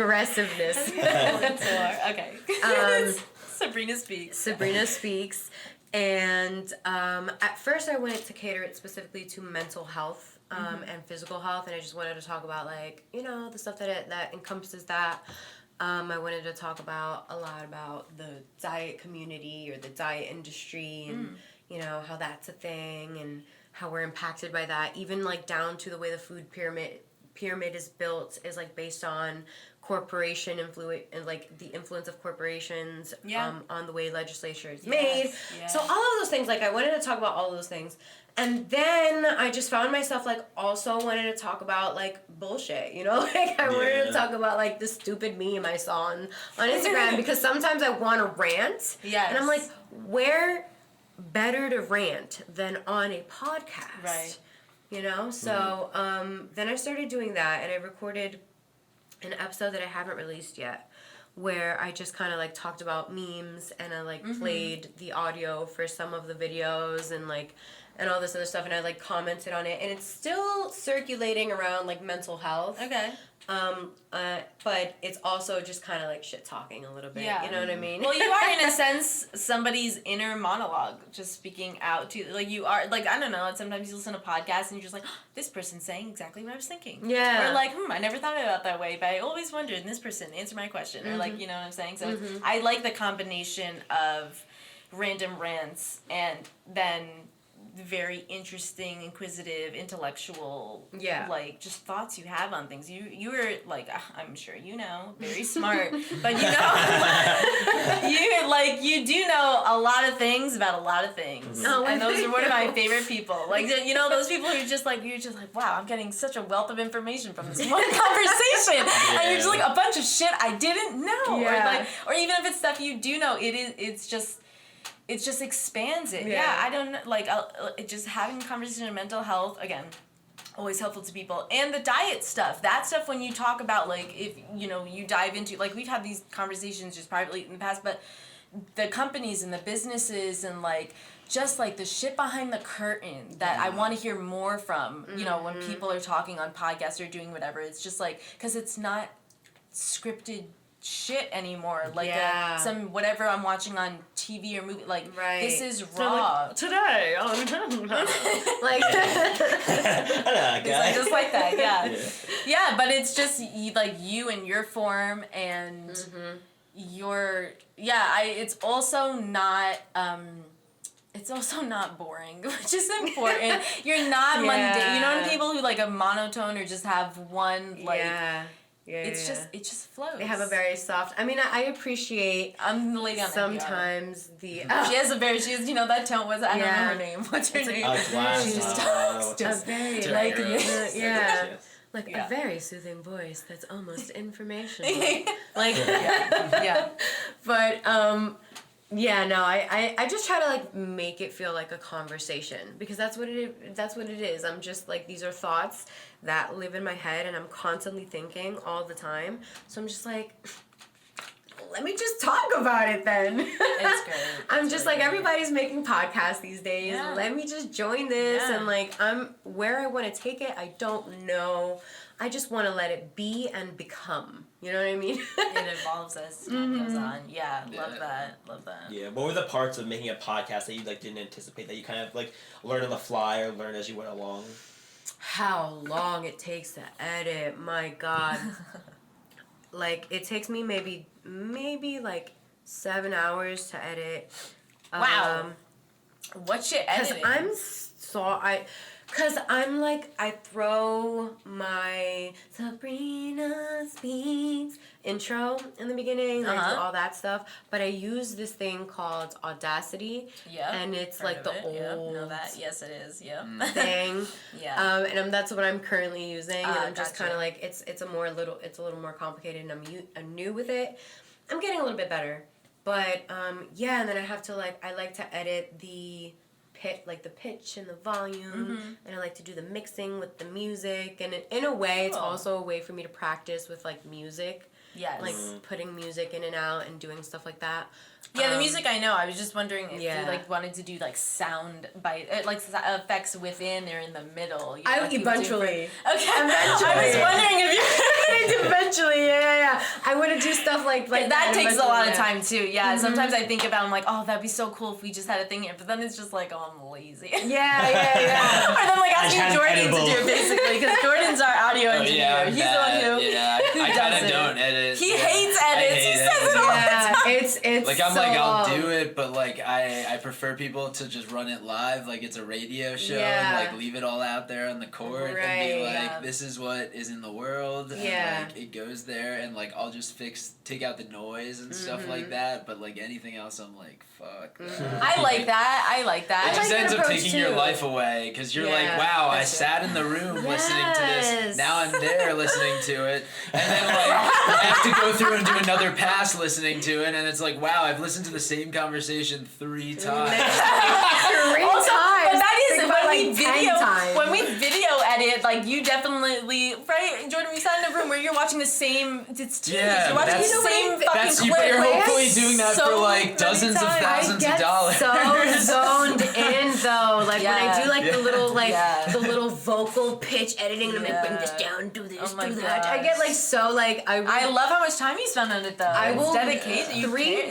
Sabrina Speaks. Sabrina Speaks. And at first I wanted to cater it specifically to mental health and physical health. And I just wanted to talk about, like, you know, the stuff that encompasses that. I wanted to talk a lot about the diet community or the diet industry and, you know, how that's a thing and how we're impacted by that. Even, like, down to the way the food pyramid is built is, like, based on corporation influence and, like, the influence of corporations on the way legislature is made. Yes. So all of those things, like, I wanted to talk about all of those things. And then I just found myself, like, also wanting to talk about, like, bullshit, you know? Like, I wanted to talk about, like, the stupid meme I saw on Instagram because sometimes I want to rant. Yes. And I'm like, where better to rant than on a podcast? Right. You know? So then I started doing that, and I recorded an episode that I haven't released yet where I just kind of, like, talked about memes and I, like, played the audio for some of the videos and, like, and all this other stuff, and I, like, commented on it, and it's still circulating around, like, mental health. Okay. But it's also just kind of like shit talking a little bit. Yeah. You know what I mean? Well, you are in a sense somebody's inner monologue, just speaking out to like you are like I don't know. Sometimes you listen to podcasts and you're just like, oh, this person's saying exactly what I was thinking. Yeah. Or like, I never thought about it that way, but I always wondered. And this person answered my question, or like, you know what I'm saying. So I like the combination of random rants and then very interesting, inquisitive, intellectual, like just thoughts you have on things. You were like, I'm sure you know, very smart, but you know, you do know a lot of things about a lot of things, and those are one of my favorite people. Like, you know, those people who are just like, you're just like, wow, I'm getting such a wealth of information from this one conversation, and you're just like a bunch of shit I didn't know, or even if it's stuff you do know, it just expands it. Yeah, I don't know. Like, just having a conversation on mental health, again, always helpful to people. And the diet stuff. That stuff when you talk about, like, if, you know, you dive into, like, we've had these conversations just privately in the past, but the companies and the businesses and, like, just, like, the shit behind the curtain that I want to hear more from, you know, when people are talking on podcasts or doing whatever. It's just, like, because it's not scripted shit anymore, like some whatever I'm watching on TV or movie, like this is raw. Like, today on like it's like just like that, yeah. But it's just like you and your form and your it's also not boring, which is important. You're not mundane. You know, when people who like a monotone or just have one like. It just flows. They have a very soft. I mean, I appreciate. I'm the lady on sometimes NPR. She has you know that tone was I don't know her name. What's her name? She just talks just very like like a very soothing voice that's almost informational. Like but I just try to like make it feel like a conversation because that's what it is. I'm just like these are thoughts that live in my head and I'm constantly thinking all the time. So I'm just like let me just talk about it then. It's great. I'm just like everybody's making podcasts these days. Yeah. Let me just join this and like I'm where I want to take it. I don't know. I just want to let it be and become. You know what I mean? It evolves as time goes on. Yeah, love that. Yeah. What were the parts of making a podcast that you like didn't anticipate that you kind of like learned on the fly or learned as you went along? How long it takes to edit? My God. Like it takes me maybe like 7 hours to edit. Wow. What's your editing? Because I'm like, I throw my Sabrina Speaks intro in the beginning, like all that stuff. But I use this thing called Audacity. Yeah. And it's like the old know that. Yes, it is. Yep. thing. Yeah. And that's what I'm currently using. And I'm just kind of like, it's a little more complicated and I'm new with it. I'm getting a little bit better. But, and then I like to edit the pitch and the volume, and I like to do the mixing with the music, and in a way, it's also a way for me to practice with like music. Yes. Like putting music in and out and doing stuff like that. Yeah, the music I know. I was just wondering if you like wanted to do like sound effects within or in the middle. You know, eventually. Okay. I was wondering if you eventually. Yeah. I want to do stuff like that takes a lot of time too. Yeah. Sometimes I think about I'm like, oh, that'd be so cool if we just had a thing here, but then it's just like, oh, I'm lazy. Yeah. Or then like asking Jordan to do it basically because Jordan's our audio engineer. He's the one who. Yeah. I kind of don't edit. He hates edits. He says it all the time. It's like I'm like I'll do it, but like I prefer people to just run it live, like it's a radio show, and like leave it all out there on the court and be like, this is what is in the world, and like it goes there, and like I'll just take out the noise and stuff like that. But like anything else, I'm like, fuck that. I like that. It just ends up taking your life away because you're like, wow, I sat in the room listening to this. Now I'm there listening to it, and then like I have to go through and do another pass listening to it, and it's like, wow, I've listened to the same conversation 3 times. 3 times. But that is when we video edit, like you definitely Jordan, we sat in a room where you're watching the same. It's TV. You're watching the same fucking clip. But you're hopefully doing that for like dozens of thousands of dollars. So zoned in though, like when I do like the little vocal pitch editing, and I'm like, bring this down, do this, Oh my do that. I gosh. get like so like I love how much time you spend on it though. I will dedicate.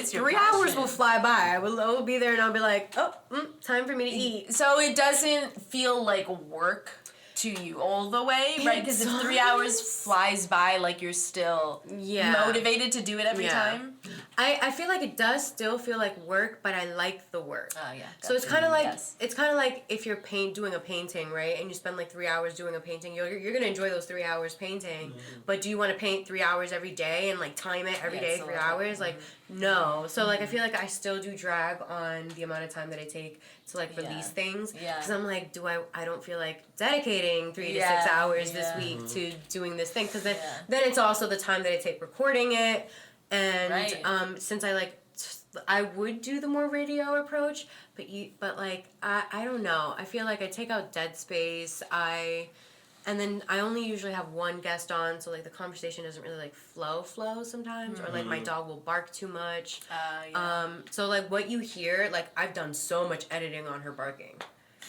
three hours will fly by. I will be there and I'll be like, oh, time for me to eat. So it doesn't feel like work to you all the way, right? Because if 3 hours flies by, like you're still motivated to do it every time. I feel like it does still feel like work, but I like the work. Oh yeah. So it's kind of like it's kind of like if you're doing a painting, right? And you spend like 3 hours doing a painting, you're gonna enjoy those 3 hours painting. But do you want to paint 3 hours every day and like time it every day 3 hours? Like no. So like I feel like I still do drag on the amount of time that I take to like release things. Yeah. Because I'm like, I don't feel like dedicating 3 to 6 hours this week to doing this thing. Because then it's also the time that I take recording it. And since I would do the more radio approach, but like I don't know. I feel like I take out dead space. And then I only usually have one guest on, so like the conversation doesn't really like flow sometimes, or like my dog will bark too much. So like what you hear, like I've done so much editing on her barking.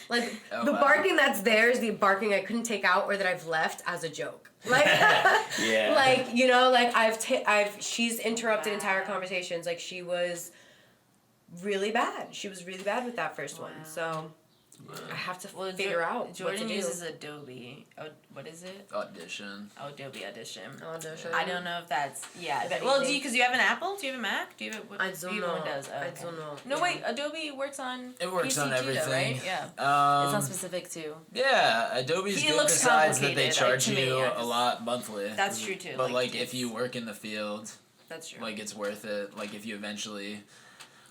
Like the barking that's there is the barking I couldn't take out or that I've left as a joke. Like, like you know, like she's interrupted entire conversations. Like she was really bad. She was really bad with that first one. So I have to figure out. Jordan what to uses do. Adobe. What is it? Audition. Adobe Audition. Audition. I don't know if that's well, because you have an Apple? Do you have a Mac? Do you have a? I don't know. Windows? Oh, okay. I don't know. No, wait. Adobe works on. It works PC on everything, too, though, right? Yeah. Um, it's not specific too. Yeah, Adobe's It good looks besides that they complicated, charge to me, you I a just- lot monthly. That's true too. But like if you work in the field, that's true. like it's worth it. Like if you eventually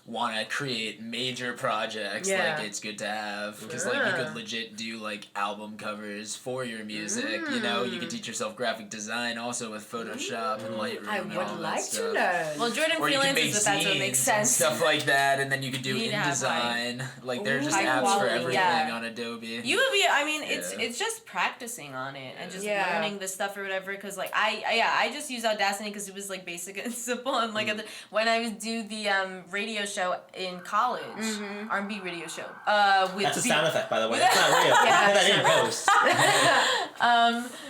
want to create major projects, Yeah. like it's good to have because like you could legit do like album covers for your music. You know, you could teach yourself graphic design also with Photoshop and Lightroom. I and would all like that to stuff. learn. Well, Jordan Or you can make freelances, but that's what makes zines and sense. stuff like that, and then you could do You need to have, InDesign. Like there are just high apps quality, for everything yeah. on Adobe. You would be. I mean, it's Yeah. it's just practicing on it and just Yeah. learning the stuff or whatever. Because like I just use Audacity because it was like basic and simple. And like when I would do the radio show in college, R&B radio show. With That's a sound effect, by the way. That's not real. Yeah. Put that in post.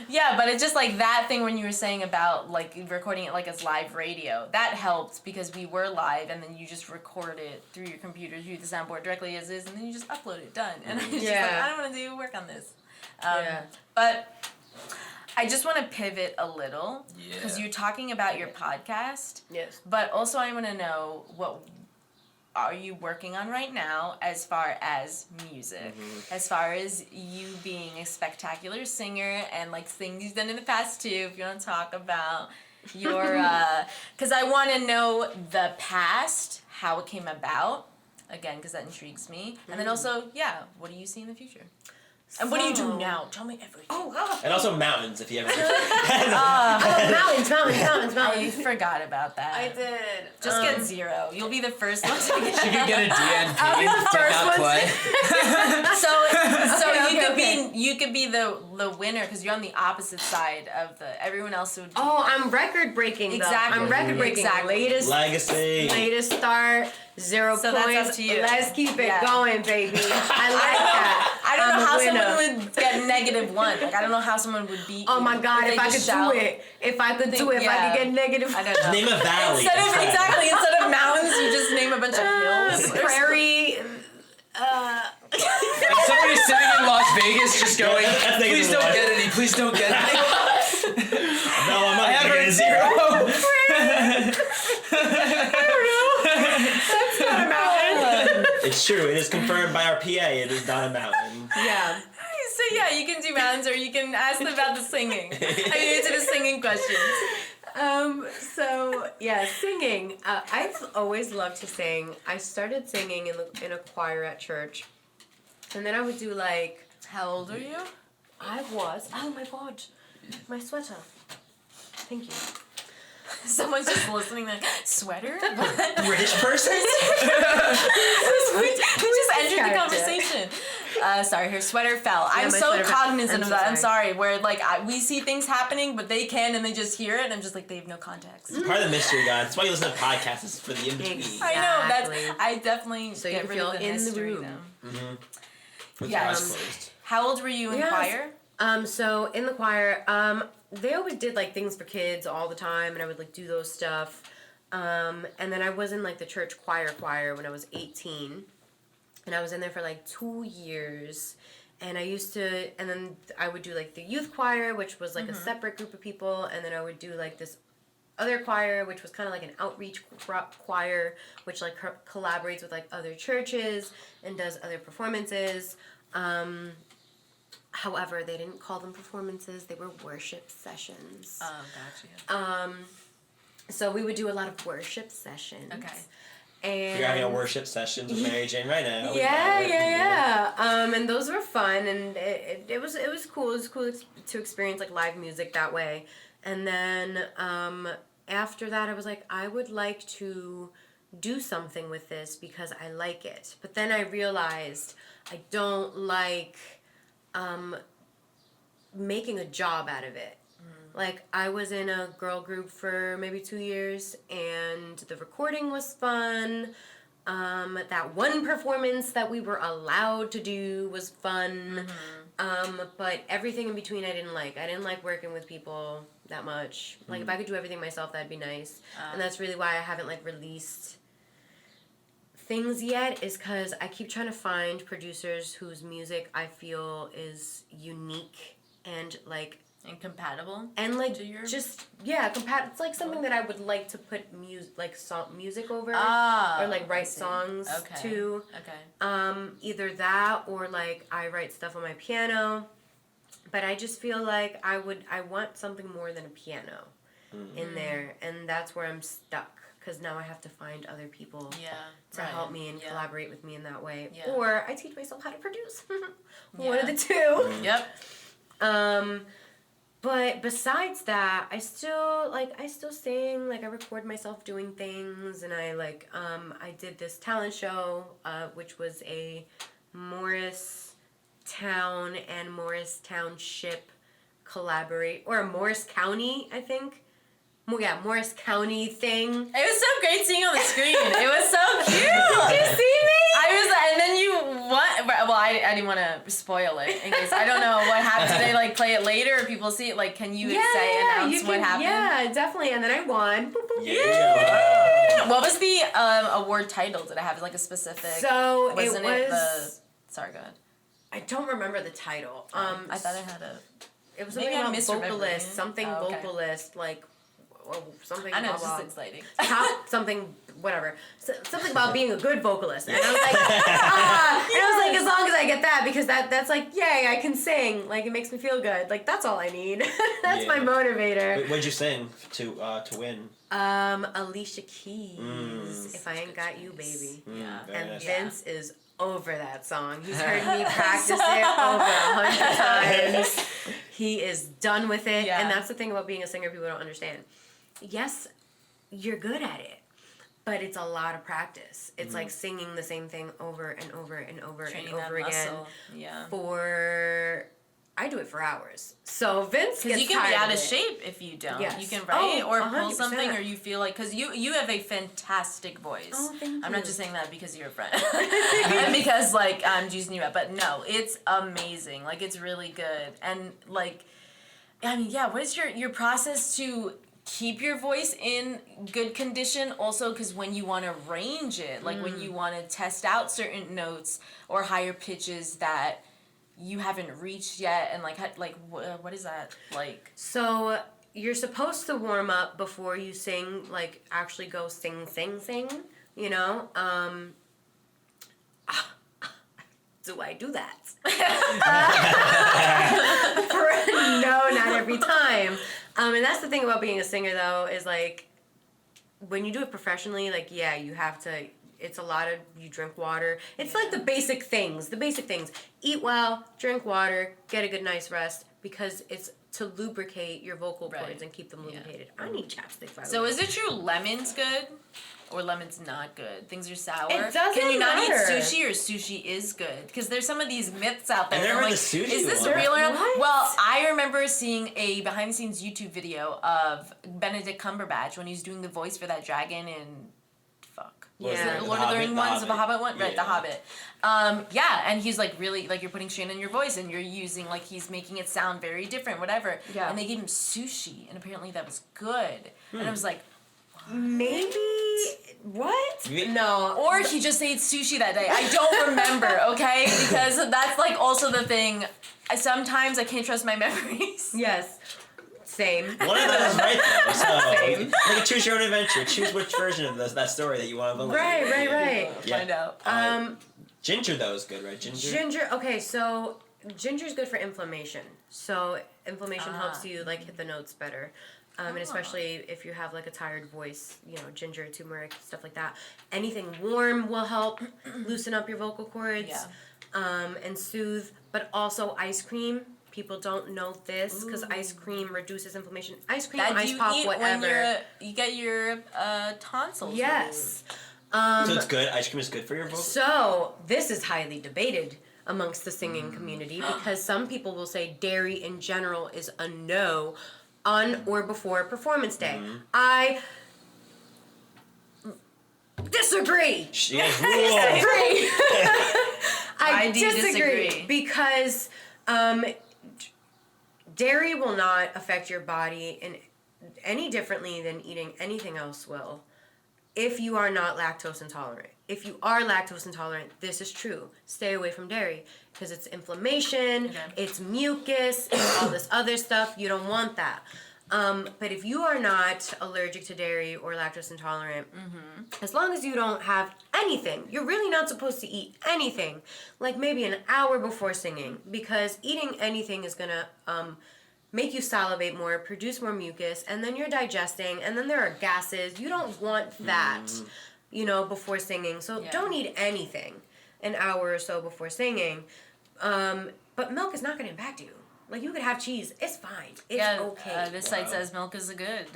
Yeah, but it's just like that thing when you were saying about like recording it like as live radio. That helped because we were live and then you just record it through your computer, through the soundboard directly as is, and then you just upload it. Done. And I was just like, I don't want to do work on this. But I just want to pivot a little because you're talking about your podcast. Yes. But also I want to know what are you working on right now as far as music, as far as you being a spectacular singer and like things you've done in the past too, if you want to talk about your, because I want to know the past, how it came about, again, because that intrigues me. And then also, what do you see in the future? And what do you do now? Tell me everything. Oh God. And also mountains, if you ever. Mountains. I forgot about that. I did. Just get 0. You'll be the first one to get You could get a DNP. I'll be the did first not one play. So Okay. you could be the winner because you're on the opposite side of the everyone else would. Oh, I'm record breaking. Exactly. I'm record breaking. Exactly. Legacy. Start. 0 So points. that's up to you. Let's keep it Yeah. going, baby. I like that. I don't know I'm how a winner. someone would get -1. Like I don't know how someone would beat. Oh my you God! they If I just could shout. do it, if I could get negative. I don't know. Name a valley. Instead of mountains, you just name a bunch of hills. Prairie. If somebody's sitting in Las Vegas just going, that's please don't -1. get any, please don't get any. No, I'm not I have getting heard a 0. That's not a mountain. It's true. It is confirmed by our PA. It is not a mountain. Yeah. So you can do mountains, or you can ask them about the singing. I mean, answer the singing questions. Singing. I've always loved to sing. I started singing in a choir at church, and then I would do like. How old are you? I was. Oh my God, my sweater. Thank you. Someone's just listening. Like, sweater? British person? We just entered the Character. conversation. Sorry, her sweater fell. I'm my so sweater fell. cognizant I'm of so that. I'm sorry. sorry. Where like we see things happening, but they can, and they just hear it, and I'm just like they have no context. Part of the mystery, God. That's why you listen to podcasts. Is for the in-between. I know Exactly. I definitely So you get can rid feel of the in the mystery room. though. With Yes. your eyes closed. How old were you in Yes. choir? So in the choir, they always did like things for kids all the time, and I would like do those stuff. And then I was in like the church choir when I was 18, and I was in there for like 2 years. And and then I would do like the youth choir, which was like a separate group of people, and then I would do like this other choir, which was kind of like an outreach choir, which like collaborates with like other churches and does other performances. However, they didn't call them performances; they were worship sessions. Oh, gotcha. So we would do a lot of worship sessions. Okay. And You're having a worship session with Mary Jane right now. Yeah. And those were fun, and it was cool. It was cool to experience like live music that way. And then after that, I was like, I would like to do something with this because I like it. But then I realized I don't like making a job out of it. Like, I was in a girl group for maybe 2 years, and the recording was fun. That one performance that we were allowed to do was fun. But everything in between I didn't like. I didn't like working with people that much. Like, if I could do everything myself, that'd be nice. And that's really why I haven't, like, released things yet, is because I keep trying to find producers whose music I feel is unique and, like... And compatible? And, like, to your... just, yeah, it's, like, something that I would like to put music over. Ah, or, like, write songs to. Okay. Either that or, like, I write stuff on my piano. But I just feel like I want something more than a piano in there. And that's where I'm stuck. Because now I have to find other people to help me and collaborate with me in that way. Yeah. Or I teach myself how to produce. One of the two. Yep. But besides that, I still sing, like I record myself doing things, and I did this talent show, which was a Morristown and Morris Township or a Morris County, I think. Morris County thing. It was so great seeing you on the screen. It was so cute. Did you see me? And then well, I didn't want to spoil it in case, I don't know what happened. Did they, like, play it later or people see it? Like, can you announce what happened? Yeah, definitely. And then I won. Boop, boop. Yeah. What was the award title? Did it have, like, a specific... So, Sorry, go ahead. I don't remember the title. I thought it had a... It was something about vocalist. Something okay. vocalist, like... Or something. I know, blah, it's blah. just exciting. Something, whatever. Something about being a good vocalist. And I was like, as long as I get that, because that's like, yay, I can sing. Like, it makes me feel good. Like, that's all I need. That's my motivator. What'd you sing to win? Alicia Keys. If I Ain't Got You, Baby. And Nice. Vince is over that song. He's heard me practice it over 100 times. He is done with it. Yeah. And that's the thing about being a singer people don't understand. Yes, you're good at it, but it's a lot of practice. It's like singing the same thing over and over and over Training and over that again. muscle. Yeah. I do it for hours. So Vince gets tired of it. Because you can be out of shape if you don't. Yes. You can write or pull 100%. something, or you feel like... Because you have a fantastic voice. Oh, thank you. I'm not just saying that because you're a friend. And because, like, I'm juicing you up. But no, it's amazing. Like, it's really good. And, like... I mean, yeah, what is your process to keep your voice in good condition? Also, because when you want to range it, like when you want to test out certain notes or higher pitches that you haven't reached yet, and like what is that like? So you're supposed to warm up before you sing, like actually go sing, you know? Do I do that? No, not every time. And that's the thing about being a singer, though, is like when you do it professionally, like, yeah, you have to, it's a lot of, you drink water. It's like the basic things. Eat well, drink water, get a good night's rest, because it's to lubricate your vocal cords and keep them lubricated. I need chapstick, by the way. So is it true lemon's good? Or lemon's not good? Things are sour? It doesn't Can you not matter. eat sushi, or sushi is good? Because there's some of these myths out there. I never I'm heard like, the sushi is this one. real or not? What? Well, I remember seeing a behind-the-scenes YouTube video of Benedict Cumberbatch when he was doing the voice for that dragon in... Fuck. Yeah. The Lord of the Rings ones, the Hobbit one, right? Yeah. The Hobbit. Yeah, and he's like really like you're putting strain in your voice, and you're using like he's making it sound very different, whatever. Yeah. And they gave him sushi, and apparently that was good. And I was like, Maybe what? You- No. or he just ate sushi that day. I don't remember, okay? Because that's like also the thing. Sometimes I can't trust my memories. Yes. Same. One of them is right though. So Same. like choose your own adventure. Choose which version of that story that you want to believe. Right. Yeah. Find out. Ginger though is good, right? Ginger. Okay, so ginger is good for inflammation. So inflammation helps you like hit the notes better. And especially if you have like a tired voice, you know, ginger, turmeric, stuff like that. Anything warm will help loosen up your vocal cords, and soothe. But also ice cream. People don't know this because ice cream reduces inflammation. Ice cream, That ice you pop, eat whatever. when you get your tonsils. Yes. So it's good. Ice cream is good for your vocal. So this is highly debated amongst the singing community because some people will say dairy in general is a no on or before performance day. I disagree. I disagree because dairy will not affect your body in any differently than eating anything else will if you are not lactose intolerant. If you are lactose intolerant, this is true. Stay away from dairy because it's inflammation, it's mucus, it's all this other stuff. You don't want that. But if you are not allergic to dairy or lactose intolerant, as long as you don't have anything, you're really not supposed to eat anything, like maybe an hour before singing, because eating anything is gonna make you salivate more, produce more mucus, and then you're digesting, and then there are gases. You don't want that, you know, before singing. So don't eat anything an hour or so before singing. But milk is not gonna impact you. Like, you could have cheese. It's fine. It's okay. This site says milk is a good.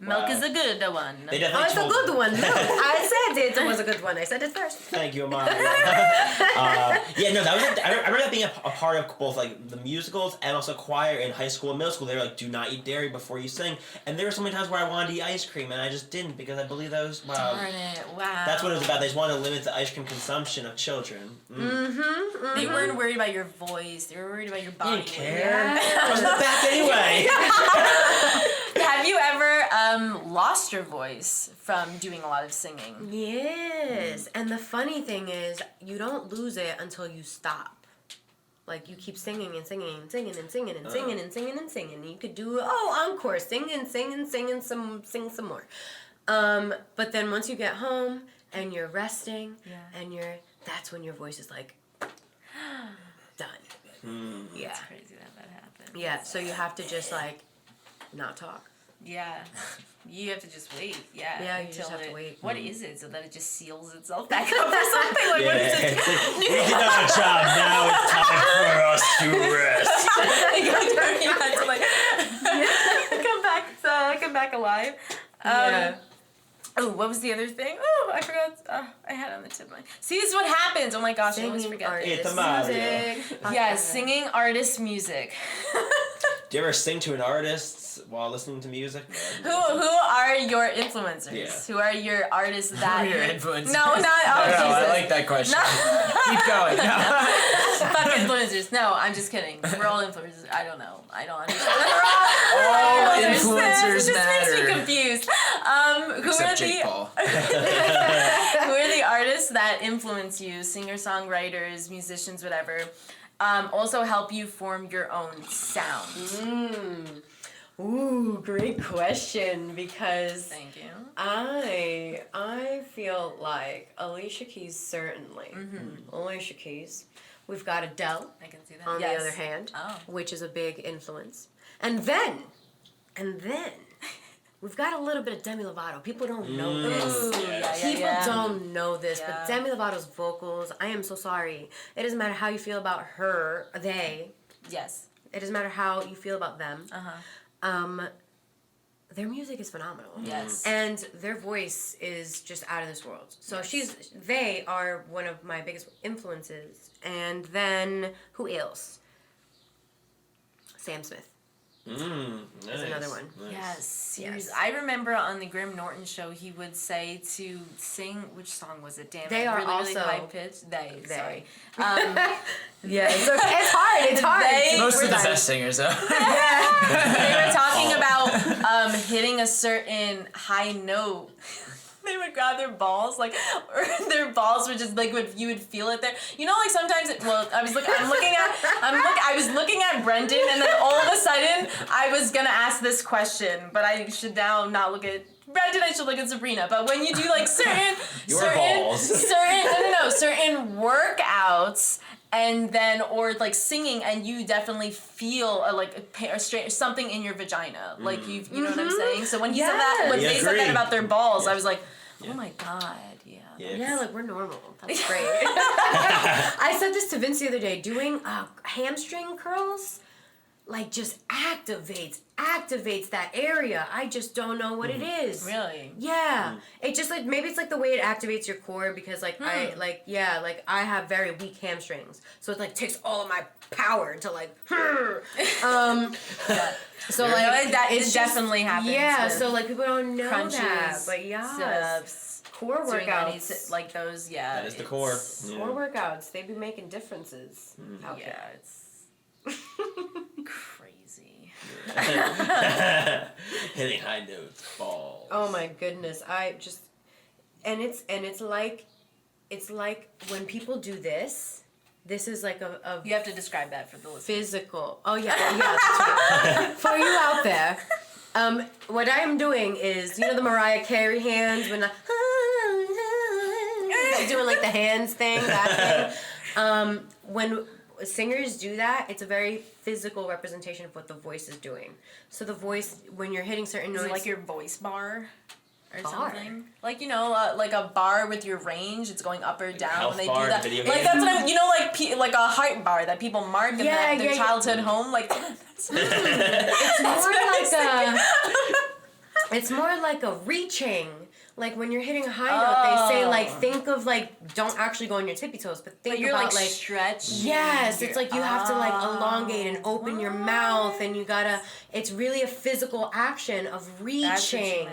Milk is a good one. They Oh, definitely it's a told good one. No, I said it was a good one. I said it first. Thank you, Amari. Yeah, no, that was. I remember that being a part of both like the musicals and also choir in high school and middle school. They were like, do not eat dairy before you sing. And there were so many times where I wanted to eat ice cream and I just didn't because I believe that was Darn it! Wow. That's what it was about. They just wanted to limit the ice cream consumption of children. They weren't worried about your voice. They were worried about your body. They didn't care. I was in the back anyway. Have you ever lost your voice from doing a lot of singing? Yes. And the funny thing is, you don't lose it until you stop. Like, you keep singing and singing and singing and singing and singing and singing and singing. You could do, encore, sing some more. But then once you get home and you're resting and that's when your voice is like, done. Yeah. It's crazy that happened. Yeah, so you have to just, like, not talk. Yeah. You have to just wait. Yeah. Yeah, you until just have to wait. What is it? So that it just seals itself back up or something? Like, what is it? We did our job. Now it's time for us to rest. You had to like come back alive. Oh, what was the other thing? Oh, I forgot. I had it on the tip of my. See, this is what happens. Oh my gosh, I always forget. It's a Mario. Yes, singing artist music. Do you ever sing to an artist while listening to music? Who are your influencers? Yeah. Who are your artists that? Who are your influencers? No, not. Oh, No, I Jesus. like that question. No. Keep going. No. Fuck influencers. No, I'm just kidding. We're all influencers. I don't know. I don't understand. All It influencers just makes me matter. confused. Who Except are Jake the Paul. who are the artists that influence you? Singer, songwriters, musicians, whatever. Also help you form your own sound. Ooh, great question, because Thank you. I feel like Alicia Keys, certainly. Alicia Keys. We've got Adele, I can see that. on Yes. the other hand, Oh. which is a big influence. And then, we've got a little bit of Demi Lovato. People don't know this. People don't know this, Yeah. but Demi Lovato's vocals, I am so sorry. It doesn't matter how you feel about her, they. Yes. It doesn't matter how you feel about them. Uh-huh. Their music is phenomenal. Yes. And their voice is just out of this world. So they are one of my biggest influences. And then, who else? Sam Smith. is another one. Nice. Yes, seriously. Yes. I remember on the Graham Norton show, he would say to sing, which song was it? Damn, They are really, also- really high pitched. They. Sorry. Yeah, it's hard. It's hard. They- Most of the We're best singers, though. They were talking about hitting a certain high note. They would grab their balls, like, or their balls were just like you would feel it there. You know, like sometimes I was looking at Brendan, and then all of a sudden I was gonna ask this question, but I should now not look at Brendan. I should look at Sabrina. But when you do like certain workouts. And then, or like singing, and you definitely feel something in your vagina, like you know what I'm saying. So when he said that, when they said that about their balls, I was like, oh my god, Yeah, like we're normal. That's great. I said this to Vince the other day. Doing hamstring curls, like just activates that area. I just don't know what it is. Really? Yeah. It just like maybe it's like the way it activates your core because like I have very weak hamstrings. So it like takes all of my power to like so like that it's definitely happens. Yeah, so like people don't know crunches, that. But yeah. Core workouts. like those, yeah. That is the core. Core workouts, they be making differences out there. Yeah, it's crazy. Hitting high notes, balls. Oh my goodness, it's like when people do this. This is like a You have to describe that for the listeners. physical. Oh yeah, that's right. For you out there, what I am doing is the Mariah Carey hands when doing like the hands thing, that thing. When singers do that, it's a very physical representation of what the voice is doing. So the voice, when you're hitting certain notes, like your voice bar or Bar? something. Like like a bar with your range, it's going up or down. health When they bar do in that, video like games? that's what like a heart bar that people mark in their childhood home. Like that's it's more like a reaching. Like when you're hitting a high note, they say like think of like don't actually go on your tippy toes, but think you're about like stretch. Yes, it's like you have to like elongate and open your mouth, and you gotta. It's really a physical action of reaching.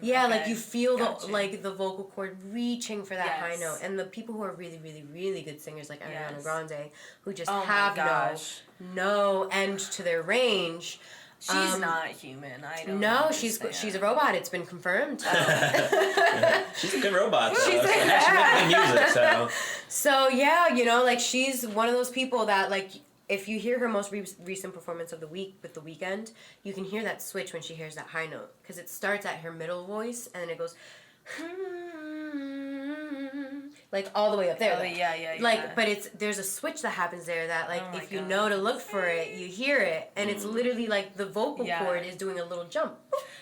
Yeah, okay. like you feel Gotcha. the vocal cord reaching for that high Yes. note, and the people who are really, really, really good singers like Ariana Yes. Grande, who just Oh my have gosh. no end to their range. She's not human. I don't. No, understand. she's a robot. It's been confirmed. She's a good robot. Though. She's She's making music, so. So yeah, like she's one of those people that like if you hear her most recent performance of the week with The Weeknd, you can hear that switch when she hears that high note because it starts at her middle voice and then it goes like all the way up there. Oh, yeah. Like, but there's a switch that happens there that like Oh my if you God. know to look for it, you hear it, and it's literally like the vocal cord is doing a little jump.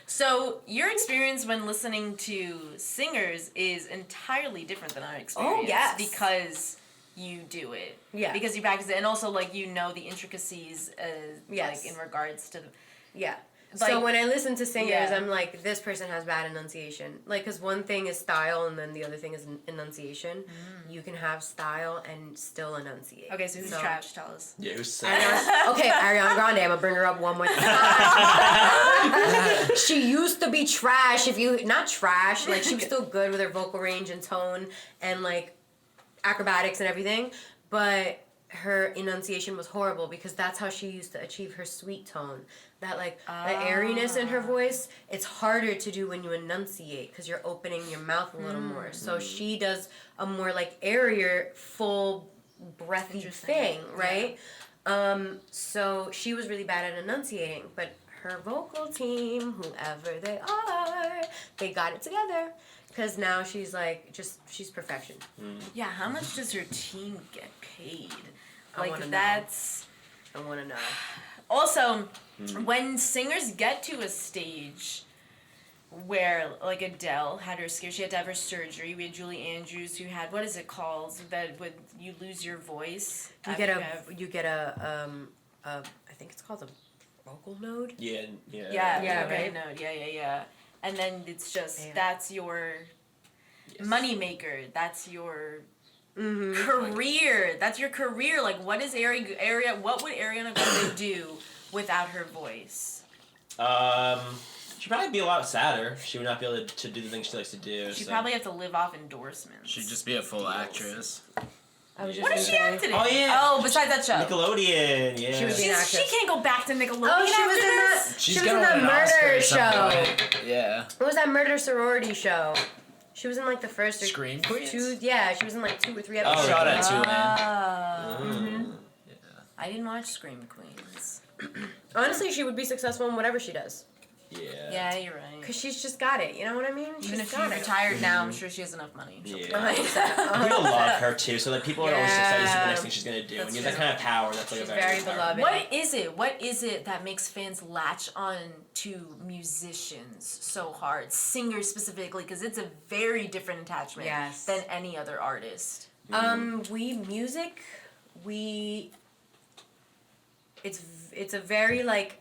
So your experience when listening to singers is entirely different than our experience. Oh, yes. Because you do it. Yeah. Because you practice it, and also like the intricacies, Yes. like in regards to. Yeah. Like- So when I listen to singers, Yeah. I'm like, this person has bad enunciation. Like, because one thing is style and then the other thing is enunciation. You can have style and still enunciate. Okay, so who's trash? Tell us. Yeah, who's Ariana Grande, I'm gonna bring her up one more time. She used to be trash. Not trash, like she was still good with her vocal range and tone and like acrobatics and everything, but her enunciation was horrible because that's how she used to achieve her sweet tone. That like the airiness in her voice, it's harder to do when you enunciate because you're opening your mouth a little more. So she does a more like airier, full breathy thing, right? So she was really bad at enunciating, but her vocal team, whoever they are, they got it together. Because now she's like, she's perfection. Yeah, how much does your team get paid? I wanna Like know. that's. I want to know. Also, when singers get to a stage where, like Adele had her scare, she had to have her surgery. We had Julie Andrews who had, what is it called? That when you lose your voice. You get a I think it's called a vocal node. Yeah. Yeah, right? No, yeah. And then it's just, Yeah. that's your moneymaker. That's your Mm-hmm. career. That's your career. Like, what is what would Ariana Grande do without her voice? She'd probably be a lot sadder. She would not be able to do the things she likes to do. She'd probably have to live off endorsements. She'd just be a full actress. I was just What gonna is she say. acting in? Oh, yeah. Oh, besides that show. Nickelodeon, yeah. She would be an actress. She can't go back to Nickelodeon. Oh, she was in that. She's She was in gonna that win an Oscar murder at some show. point. Yeah. What was that murder sorority show? She was in like the first or Scream Queens? two. Yeah, she was in like 2 or 3 Oh, episodes. Shot at Oh. Tulane. Yeah. I didn't watch Scream Queens. Honestly, she would be successful in whatever she does. Yeah. Yeah, you're right. Cause she's just got it. You know what I mean? Even She's if she's got it. retired now, I'm sure she has enough money. She'll be Yeah. fine. People love her too, so like people are always excited to see the next Yeah. thing she's gonna do. That's And you have that true. kind of power. That's like She's a very good power. beloved. What is it? What is it that makes fans latch on to musicians so hard? Singers specifically, because it's a very different attachment Yes. than any other artist. It's a very like,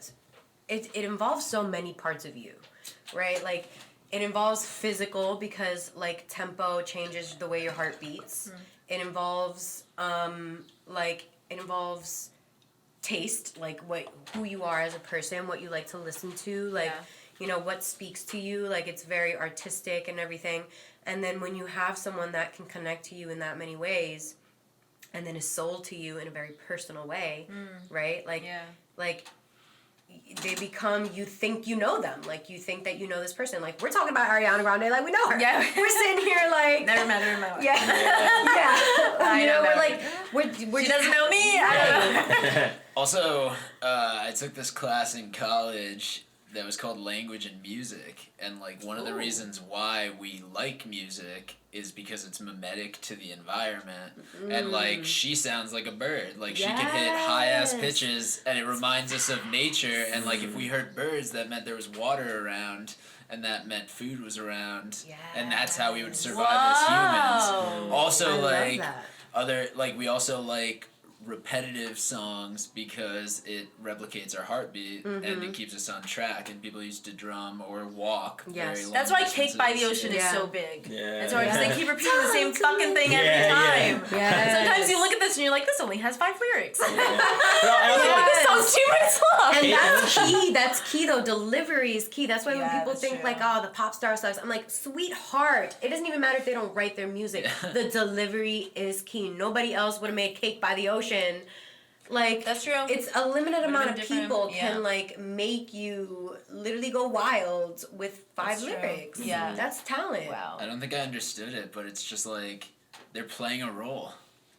it involves so many parts of you, right? Like, it involves physical because like tempo changes the way your heart beats. It involves it involves taste, like who you are as a person, what you like to listen to, like Yeah. you know what speaks to you. Like it's very artistic and everything. And then when you have someone that can connect to you in that many ways, and then is sold to you in a very personal way, right? Like like they become, you think you know them, like you think that you know this person. Like we're talking about Ariana Grande, like we know her. Yeah. We're sitting here like Never met her in my life. yeah, yeah. You know, we're like we're She doesn't know me. I don't know. Also, I took this class in college that was called Language and Music, and like one of the reasons why we like music is because it's mimetic to the environment, and like she sounds like a bird, like she can hit high ass Yes. pitches, and it reminds us of nature. And like if we heard birds, that meant there was water around, and that meant food was around, and that's how we would survive as humans. Also, I love like that. we also like repetitive songs because it replicates our heartbeat and it keeps us on track, and people used to drum or walk very long That's why Cake by the distances. Ocean is so big. Yeah. That's why because they keep repeating the same fucking thing Yeah, every yeah. time. Yes. Sometimes you look at this and you're like, this only has 5 lyrics. Well, I also like- This song's 2 minutes long. And that's key. That's key, though. Delivery is key. That's why when Yeah, people that's think true. like, oh, the pop star sucks. I'm like, sweetheart. It doesn't even matter if they don't write their music. The delivery is key. Nobody else would have made Cake by the Ocean. Like That's true. It's a limited Would've amount been of different, people yeah. can like make you literally go wild with 5 That's true. lyrics. Yeah. That's talent. Wow. I don't think I understood it, but it's just like they're playing a role.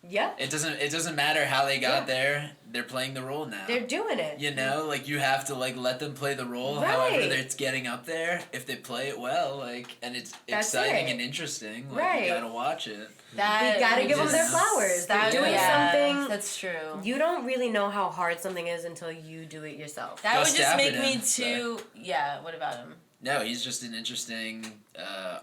Yeah. It doesn't matter how they got there. They're playing the role now. They're doing it. You know, like you have to like let them play the role. Right. However, they're getting up there. If they play it well, like, and it's That's exciting it. and interesting, like Right. you gotta watch it. That We gotta give them their just- flowers. They're doing yeah, something. That's true. You don't really know how hard something is until you do it yourself. That would Gus just make me Dapperton, too. Yeah. What about him? No, he's just an interesting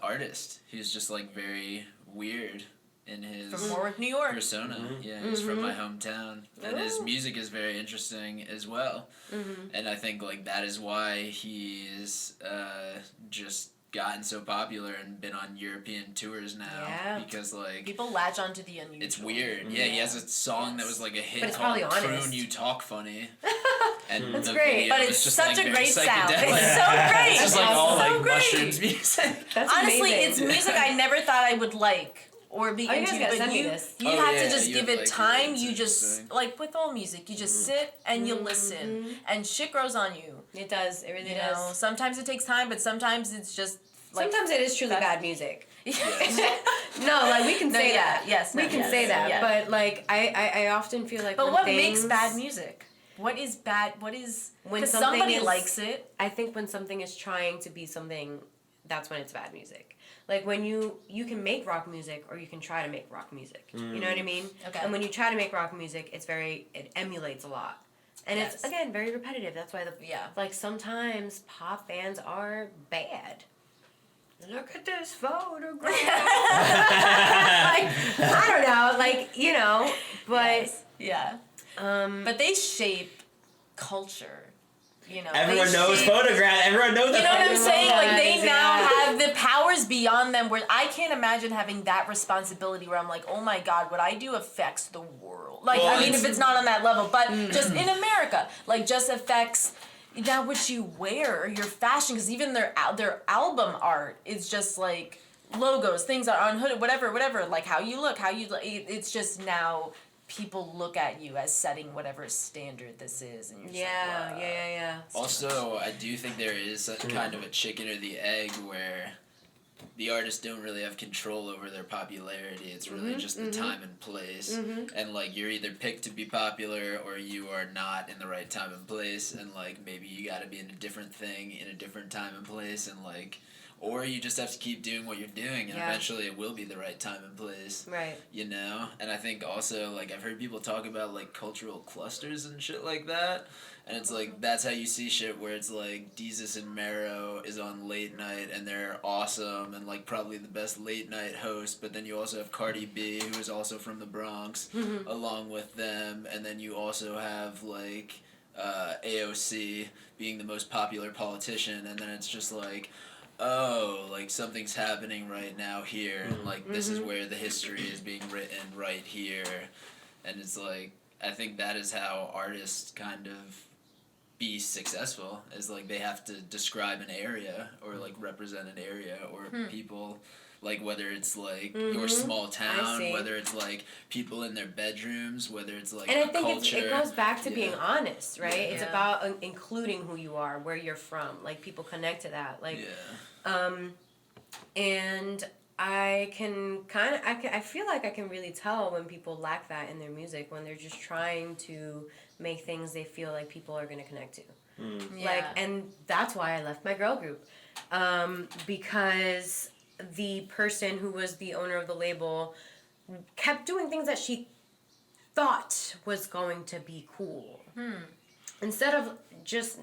artist. He's just like very weird in his From Warwick, New York. persona. Yeah, he's from my hometown, and his music is very interesting as well. And I think like that is why he's just gotten so popular and been on European tours now. Yeah. Because like People latch onto the unusual. it's weird. Yeah, he has a song that was like a hit But it's called probably "Prune honest. You Talk Funny." And That's the great. video But is it's just, such like, a very great sound. psychedelic. It's so great. It's just like all so like great. mushrooms music. That's Honestly, amazing. it's music I never thought I would like or be Oh, you guys into. gotta But send me you this. you Oh, have yeah, to just you give have, it like, time. it's You just interesting. like with all music, you just sit and you listen, and shit grows on you. It does. It really You know, does. sometimes it takes time, but sometimes it's just like Sometimes it is truly that's- bad music. Yes. No, like we can No, say yeah, that. yes, we no, can yes, say that. yeah. But like I often feel like. But when what things, makes bad music? What is bad? What is When because something somebody is- likes it. I think when something is trying to be something, that's when it's bad music. Like when you can make rock music or you can try to make rock music. You know what I mean? Okay. And when you try to make rock music, it emulates a lot. And it's Yes. again very repetitive. That's why Yeah. like sometimes pop bands are bad. Look at this photograph. Like I don't know, like you know, but Yes. Yeah. But they shape culture. You know, Everyone they knows shape- photograph. Everyone knows You that. know what I'm saying? Like they Yes, now yeah. have the power is beyond them, where I can't imagine having that responsibility where I'm like, oh my God, what I do affects the world. Like, Well, I mean, if it's not on that level, but just in America, like, just affects now what you wear, your fashion, because even their album art is just like logos, things are on hooded, whatever, like how you look, it's just now people look at you as setting whatever standard this is, and you're just like, wow. Yeah. Also, I do think there is a kind of a chicken or the egg where the artists don't really have control over their popularity. It's really just the time and place. And, like, you're either picked to be popular or you are not in the right time and place. And, like, maybe you gotta be in a different thing in a different time and place. And, like, or you just have to keep doing what you're doing, and eventually it will be the right time and place. Right. You know? And I think also, like, I've heard people talk about, like, cultural clusters and shit like that. And it's like, that's how you see shit where it's like, Deezus and Mero is on late night, and they're awesome, and, like, probably the best late night host. But then you also have Cardi B, who is also from the Bronx, along with them. And then you also have, like, AOC being the most popular politician. And then it's just like, oh, like, something's happening right now here, and, like, this is where the history is being written right here. And it's like, I think that is how artists kind of be successful, is, like, they have to describe an area, or, like, represent an area, or people, like, whether it's, like, your small town, whether it's, like, people in their bedrooms, whether it's, like, and I think culture. it goes back to being honest, right? Yeah. It's about including who you are, where you're from. Like, people connect to that. Like, and I can I feel like I can really tell when people lack that in their music, when they're just trying to make things they feel like people are going to connect to. Like, and that's why I left my girl group. Because the person who was the owner of the label kept doing things that she thought was going to be cool. Instead of just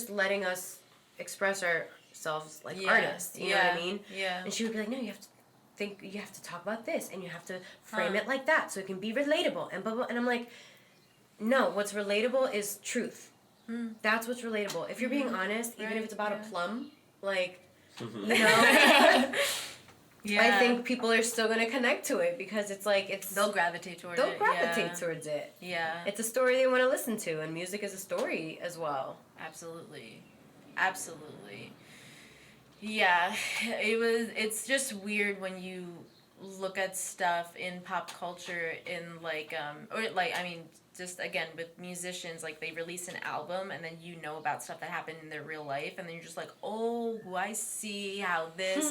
letting us express ourselves like artists, you know what I mean? Yeah. And she would be like, no, you have to talk about this, and you have to frame it like that so it can be relatable, and blah blah. And I'm like, no, what's relatable is truth. That's what's relatable. If you're being honest, even if it's about a plum, like, you know, I think people are still gonna connect to it, because it's like they'll gravitate towards it. Yeah. It's a story they want to listen to, and music is a story as well. Absolutely. Yeah, it's just weird when you look at stuff in pop culture in, like, or, like, I mean, just, again, with musicians, like, they release an album, and then you know about stuff that happened in their real life, and then you're just like, oh, I see how this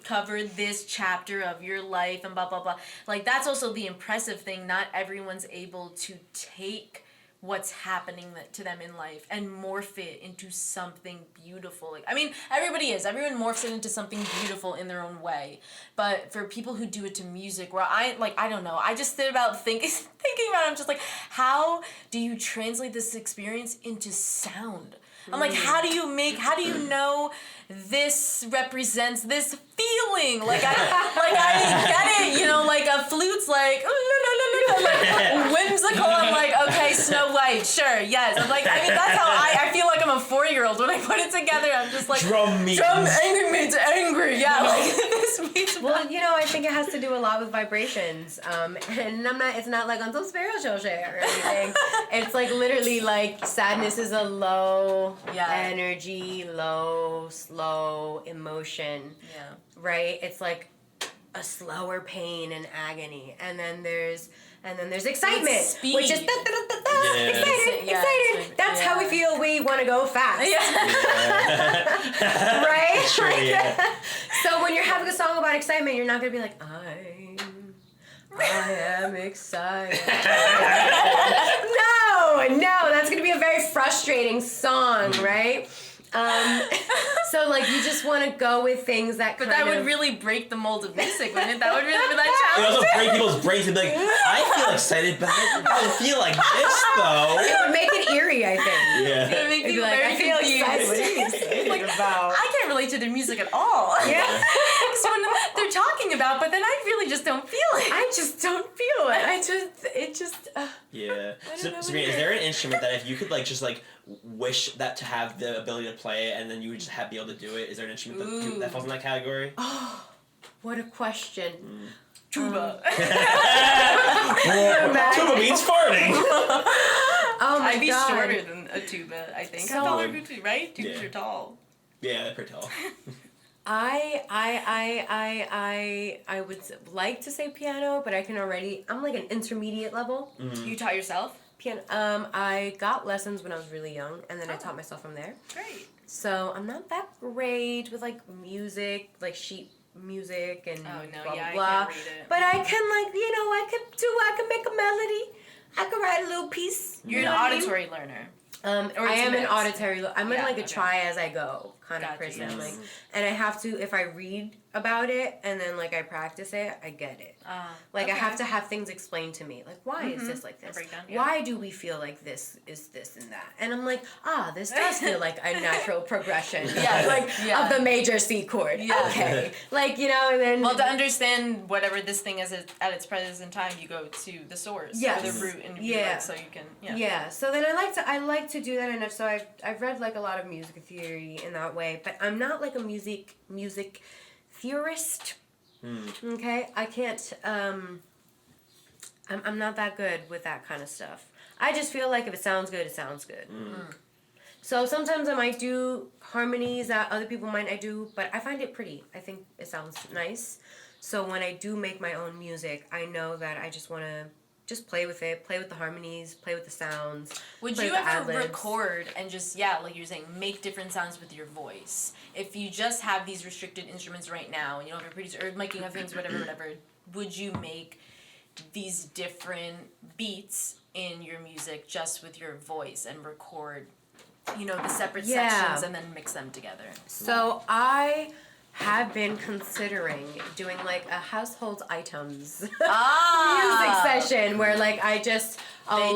covered this chapter of your life, and blah, blah, blah. Like, that's also the impressive thing. Not everyone's able to take what's happening to them in life and morph it into something beautiful. Like, I mean, everyone morphs it into something beautiful in their own way. But for people who do it to music, where I don't know, I just sit about thinking about it, I'm just like, how do you translate this experience into sound? I'm like, how do you know this represents this feeling? Like, I get it, you know, like a flute's like, like whimsical. I'm like, okay, Snow White, sure, yes. I'm like, I mean, that's how I feel like I'm a 4-year-old when I put it together. I'm just like, angry means angry, yeah. Like, this means. Well, you know, I think it has to do a lot with vibrations. And it's not like on some spiritual shit or anything. It's like literally like sadness is a low energy, low, slow emotion. Yeah. Right? It's like a slower pain and agony. And then there's excitement, which is excited. That's how we feel we want to go fast. Right? Sure, yeah. So when you're having a song about excitement, you're not going to be like, I am excited. No, that's going to be a very frustrating song, right? So, like, you just want to go with things that But that would really break the mold of music, wouldn't it? That would really be that challenge. It would also break people's brains and be like, I feel excited, but I don't feel like this, though. It would make it eerie, I think. Yeah. It would make people very confused. What are you excited about? I get can't relate to their music at all. Yeah. So when they're talking about, but then I really just don't feel it. I just don't feel it. Yeah. So, know Sabrina, is there an instrument that if you could just wish that to have the ability to play it and then you would just be able to do it? Is there an instrument that falls in that category? Oh, what a question. Tuba. Tuba means farting. Oh my I'd be God. shorter than a tuba, I think. So- How tall are tubas, right? Tubas Yeah. are tall. Yeah, they're pretty tall. I would like to say piano, but I'm like an intermediate level. You taught yourself? Piano. I got lessons when I was really young, and then I taught myself from there. Great. So I'm not that great with like music, like sheet music and Oh, no, blah yeah, I blah. can't read it. But I can I can make a melody. I can write a little piece. You're you an know what I mean? auditory learner. I Or it's a am an mix. auditory. I'm in Yeah, like a okay. try as I go kind of Gotcha, person. yes. Like, and I have to if I read about it and then like I practice it, I get it. Like I have to have things explained to me. Like why is this like this? breakdown, yeah. Why do we feel like this is this and that? And I'm like, this does feel like a natural progression. Yeah, of the major C chord. Yeah. Okay. Like, and then Well, to understand whatever this thing is at its present time, you go to the source, Yes. or the root, and Yeah. so you can, Yeah, so then I like to do that, and so I've read like a lot of music theory in that way, but I'm not like a music theorist. Okay, I can't. I'm not that good with that kind of stuff. I just feel like if it sounds good, it sounds good. So sometimes I might do harmonies that other people might not do, but I find it pretty. I think it sounds nice. So when I do make my own music, I know that I just want to just play with it, play with the harmonies, play with the sounds. Would play you with the ever ad-libs. record and just, like you're saying, make different sounds with your voice? If you just have these restricted instruments right now, and you don't have a producer, or making of things, whatever, would you make these different beats in your music just with your voice and record, the separate sections and then mix them together? So I have been considering doing like a household items music session where like I'll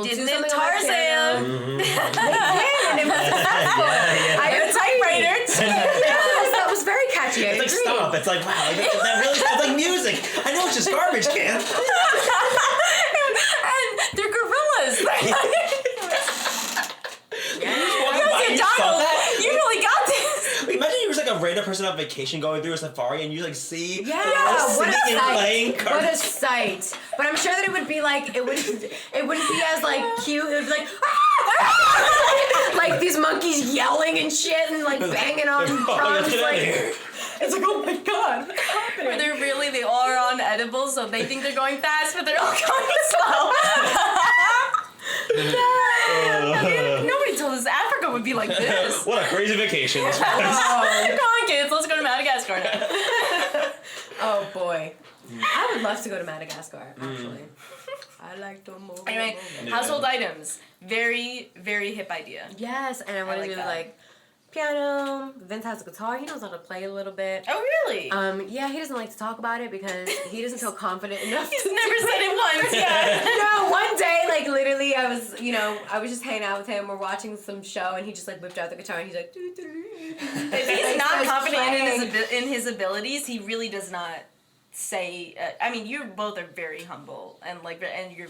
They do did something in on my Tarzan. piano. They did, and it was successful. I You're a agree. typewriter. Yes, that was very catchy. I It's like agree. stop. It's like wow. That really sounds like music. I know it's just garbage can. And they're gorillas. Donald, you really got this. Imagine you were like a random person on vacation going through a safari and you like see Yeah, singing what a and sight! playing What a cards. sight! But I'm sure that it would be like it wouldn't be as like cute. It would be like like these monkeys yelling and shit and like banging on drums. Get out of here. It's like, oh my god, what's happening? Where they all are on edibles, so they think they're going fast, but they're all going slow. Nobody told us Africa would be like this. What a crazy vacation. This was. Come on, kids, let's go to Madagascar now. Oh boy, I would love to go to Madagascar. Actually, I like to move. Anyway, household items. Very, very hip idea. Yes, and I want to like do that. like piano. Vince has a guitar. He knows how to play a little bit. Oh, really? Yeah, he doesn't like to talk about it because he doesn't feel confident enough. He's never said it once yet. No, one day, like literally, I was just hanging out with him. We're watching some show, and he just like whipped out the guitar, and he's like, doo, doo, doo. If he's not starts confident playing. in his abilities, he really does not say. I mean, you both are very humble and you're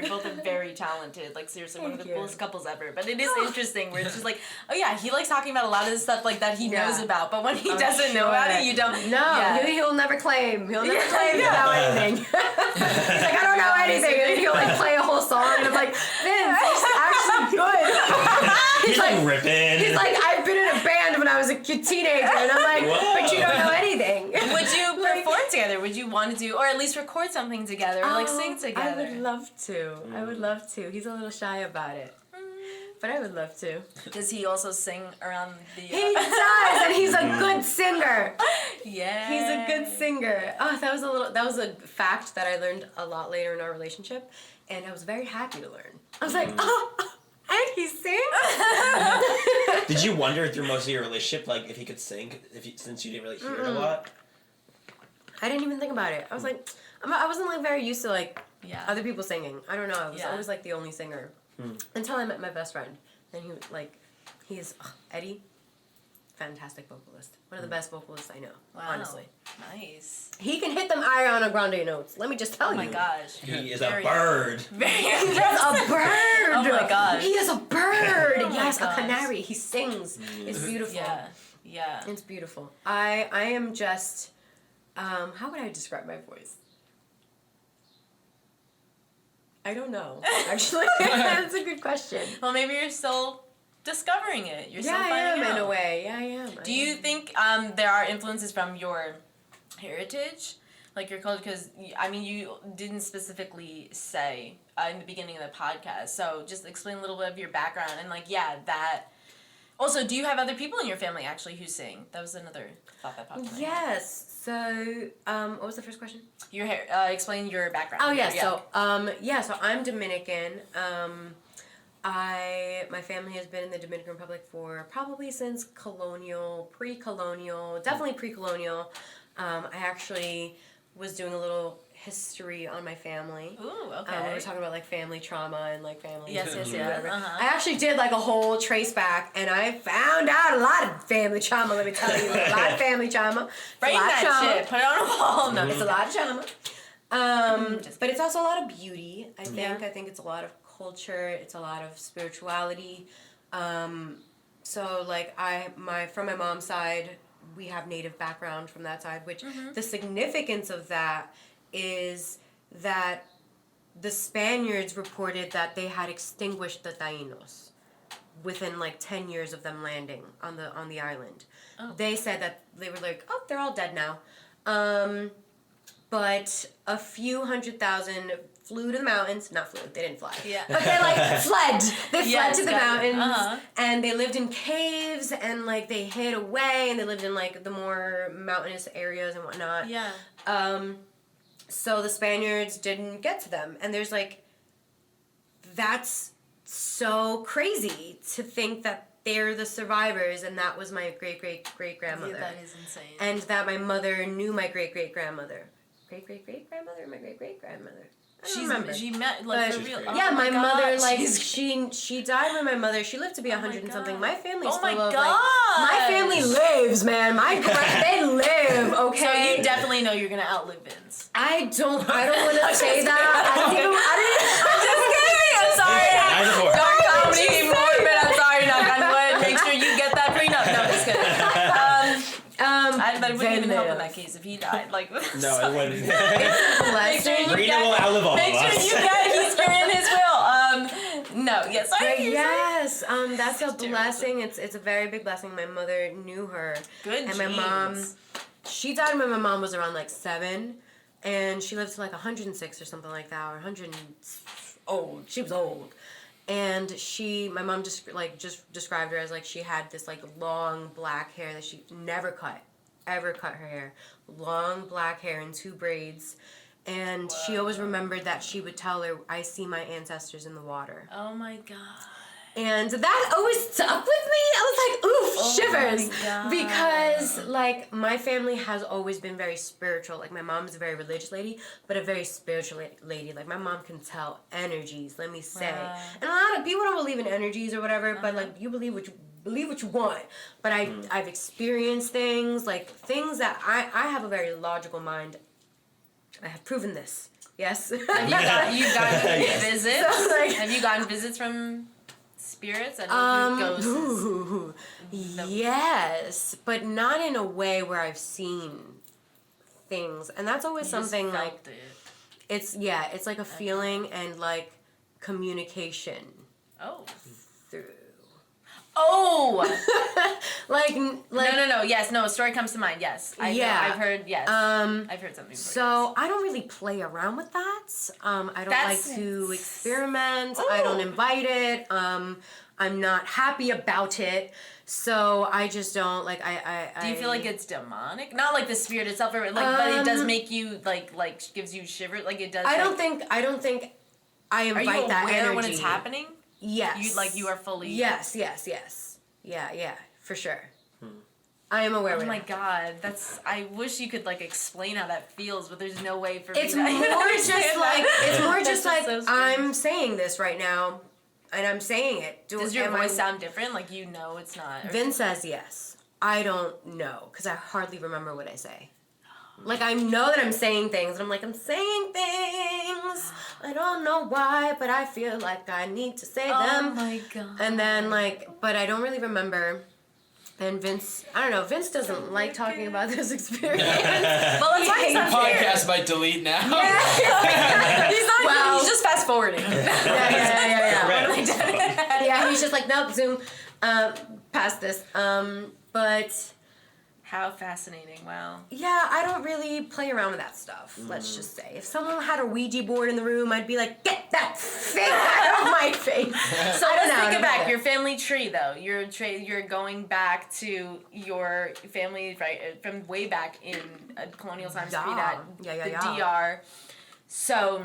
both are very talented. Like seriously, one of the Thank you. coolest couples ever. But it is interesting where it's just like, oh yeah, he likes talking about a lot of the stuff like that he knows about. But when he doesn't know about it, you don't. No, Yeah. he'll never claim. He'll never claim to know anything. He's like, I don't know anything, and then he'll like play a whole song, and I'm like, Vince, it's actually good. He's like ripping. He's like, I've been in a band when I was a teenager, and I'm like, but you don't know anything. Would you perform together? Would you want to do, or at least record something together, or like sing together? I would love to. I would love to. He's a little shy about it. But I would love to. Does he also sing around the? He does, and he's a good singer. Yeah. He's a good singer. Oh, that was a fact that I learned a lot later in our relationship, and I was very happy to learn. I was like, oh, and he sings? Did you wonder through most of your relationship, like, if he could sing, since you didn't really hear it a lot? I didn't even think about it. I was like, I wasn't like very used to like Yeah. other people singing. I don't know. I was Yeah. always like the only singer until I met my best friend. Then he's Eddie. fantastic vocalist. One of the best vocalists I know, Wow. honestly. Nice. He can hit them Ariana Grande notes. Let me just tell you. Oh my gosh. He is a bird. Very He is a bird. Oh my gosh. He is a bird. Oh my Yes, a gosh. canary. He sings. It's beautiful. Yeah. Yeah. It's beautiful. I am just, how would I describe my voice? I don't know. Actually, that's a good question. Well, maybe you're still discovering it. You're still I finding am out. in a way. Yeah, I am. Do you think there are influences from your heritage, like your culture? Because I mean, you didn't specifically say in the beginning of the podcast. So just explain a little bit of your background and that. Also, do you have other people in your family actually who sing? That was another thought that popped in my head. Yes. So, what was the first question? Your explain your background. Oh yeah. So so I'm Dominican. My family has been in the Dominican Republic for probably since pre-colonial, definitely pre-colonial. I actually was doing a little history on my family. Ooh, okay. We were talking about like family trauma and like family. Yes. whatever. Uh-huh. I actually did like a whole trace back, and I found out a lot of family trauma. Let me tell you, a lot of family trauma. Frame that shit. Put it on a wall. No, It's a lot of trauma. But it's also a lot of beauty. I think. Yeah. I think it's a lot of culture. It's a lot of spirituality. So like from my mom's side, we have native background from that side, which the significance of that is that the Spaniards reported that they had extinguished the Taínos within like 10 years of them landing on the island. Oh. They said that they were like, oh, they're all dead now. But a few 100,000 flew to the mountains. Not flew, they didn't fly. Yeah. But they like fled. They fled to the got it. mountains. And they lived in caves and like they hid away and they lived in like the more mountainous areas and whatnot. Yeah. So the Spaniards didn't get to them. And there's like, that's so crazy to think that they're the survivors and that was my great-great-great-grandmother. Yeah, that is insane. And that my mother knew my great-great-grandmother. Great-great-great-grandmother or my great-great-grandmother? I don't remember. She met like But- for real. Yeah, Oh my mother, gosh. like, she died when my mother, she lived to be 100 and something. God. My family's Oh my full of, gosh. like, my family lives, man. They live, So okay? you definitely know you're gonna outlive Vince. I don't want to say that. I'm just kidding. I'm sorry. Dark comedy, morbid. I'm sorry. Knock on wood. Make sure you get that prenup. No, I'm just kidding. But it wouldn't even help in that case if he died. Like No, it wouldn't. Make sure you Rena get. will outlive all Make of sure us. you get. He's in his will. No. Yes. Sorry. Yes, that's a Such terrible. blessing. It's a very big blessing. My mother knew her. Good. And my mom, she died when my mom was around like 7, and she lived to like 106 or something like that, or 100. Old. She was old, and my mom just described her as like she had this like long black hair that she never ever cut her hair, long black hair in 2 braids. And she always remembered that she would tell her, I see my ancestors in the water. Oh my god. And that always stuck with me. I was like, oof, shivers. my God. Because, like, my family has always been very spiritual. Like, my mom's a very religious lady, but a very spiritual lady. Like, my mom can tell energies, let me say. Wow. And a lot of people don't believe in energies or whatever, but, like, you believe what you want. But I've experienced things that I have a very logical mind. I have proven this. Yes. You've gotten visits. So, like- Have you gotten visits from spirits and ghosts? Ooh, yes, but not in a way where I've seen things, and that's always something like it's like a feeling and like communication Oh. through. Oh. like No. Yes. No. A story comes to mind. Yes. I've heard. Yes. I've heard something. Before, So I don't really play around with that. I don't That's like to experiment. Ooh. I don't invite it. I'm not happy about it. So I just don't like. Do you feel like it's demonic? Not like the spirit itself, or like, but it does make you like gives you shivers. Like it does. I don't think I Are invite you that aware energy when it's happening? Yes. You are fully. Yes. Yeah, for sure. I am aware. Oh my god, I wish you could like explain how that feels, but there's no way for It's me to more just understand like that. it's more That's just like so strange. I'm saying this right now, and I'm saying it. Does your am I- voice sound different? Like it's not. Or Vin says yes. I don't know, because I hardly remember what I say. Like, I know that I'm saying things, and I'm like, I'm saying things. I don't know why, but I feel like I need to say them. Oh my god. And then, like, but I don't really remember. And Vince, I don't know, Vince doesn't like talking about this experience. Well, that's why he's not here. Podcast might delete now. He's not. Well- He's just fast forwarding. Yeah. Right. Yeah, he's just like, nope, Zoom, past this. But How fascinating! Wow. yeah, I don't really play around with that stuff. Let's just say, if someone had a Ouija board in the room, I'd be like, get that thing out of my face. So I don't let's know, think I don't back. know. Your family tree, though. You're going back to your family, right, from way back in colonial times, Yeah. pre that, Yeah, the yeah. DR. So,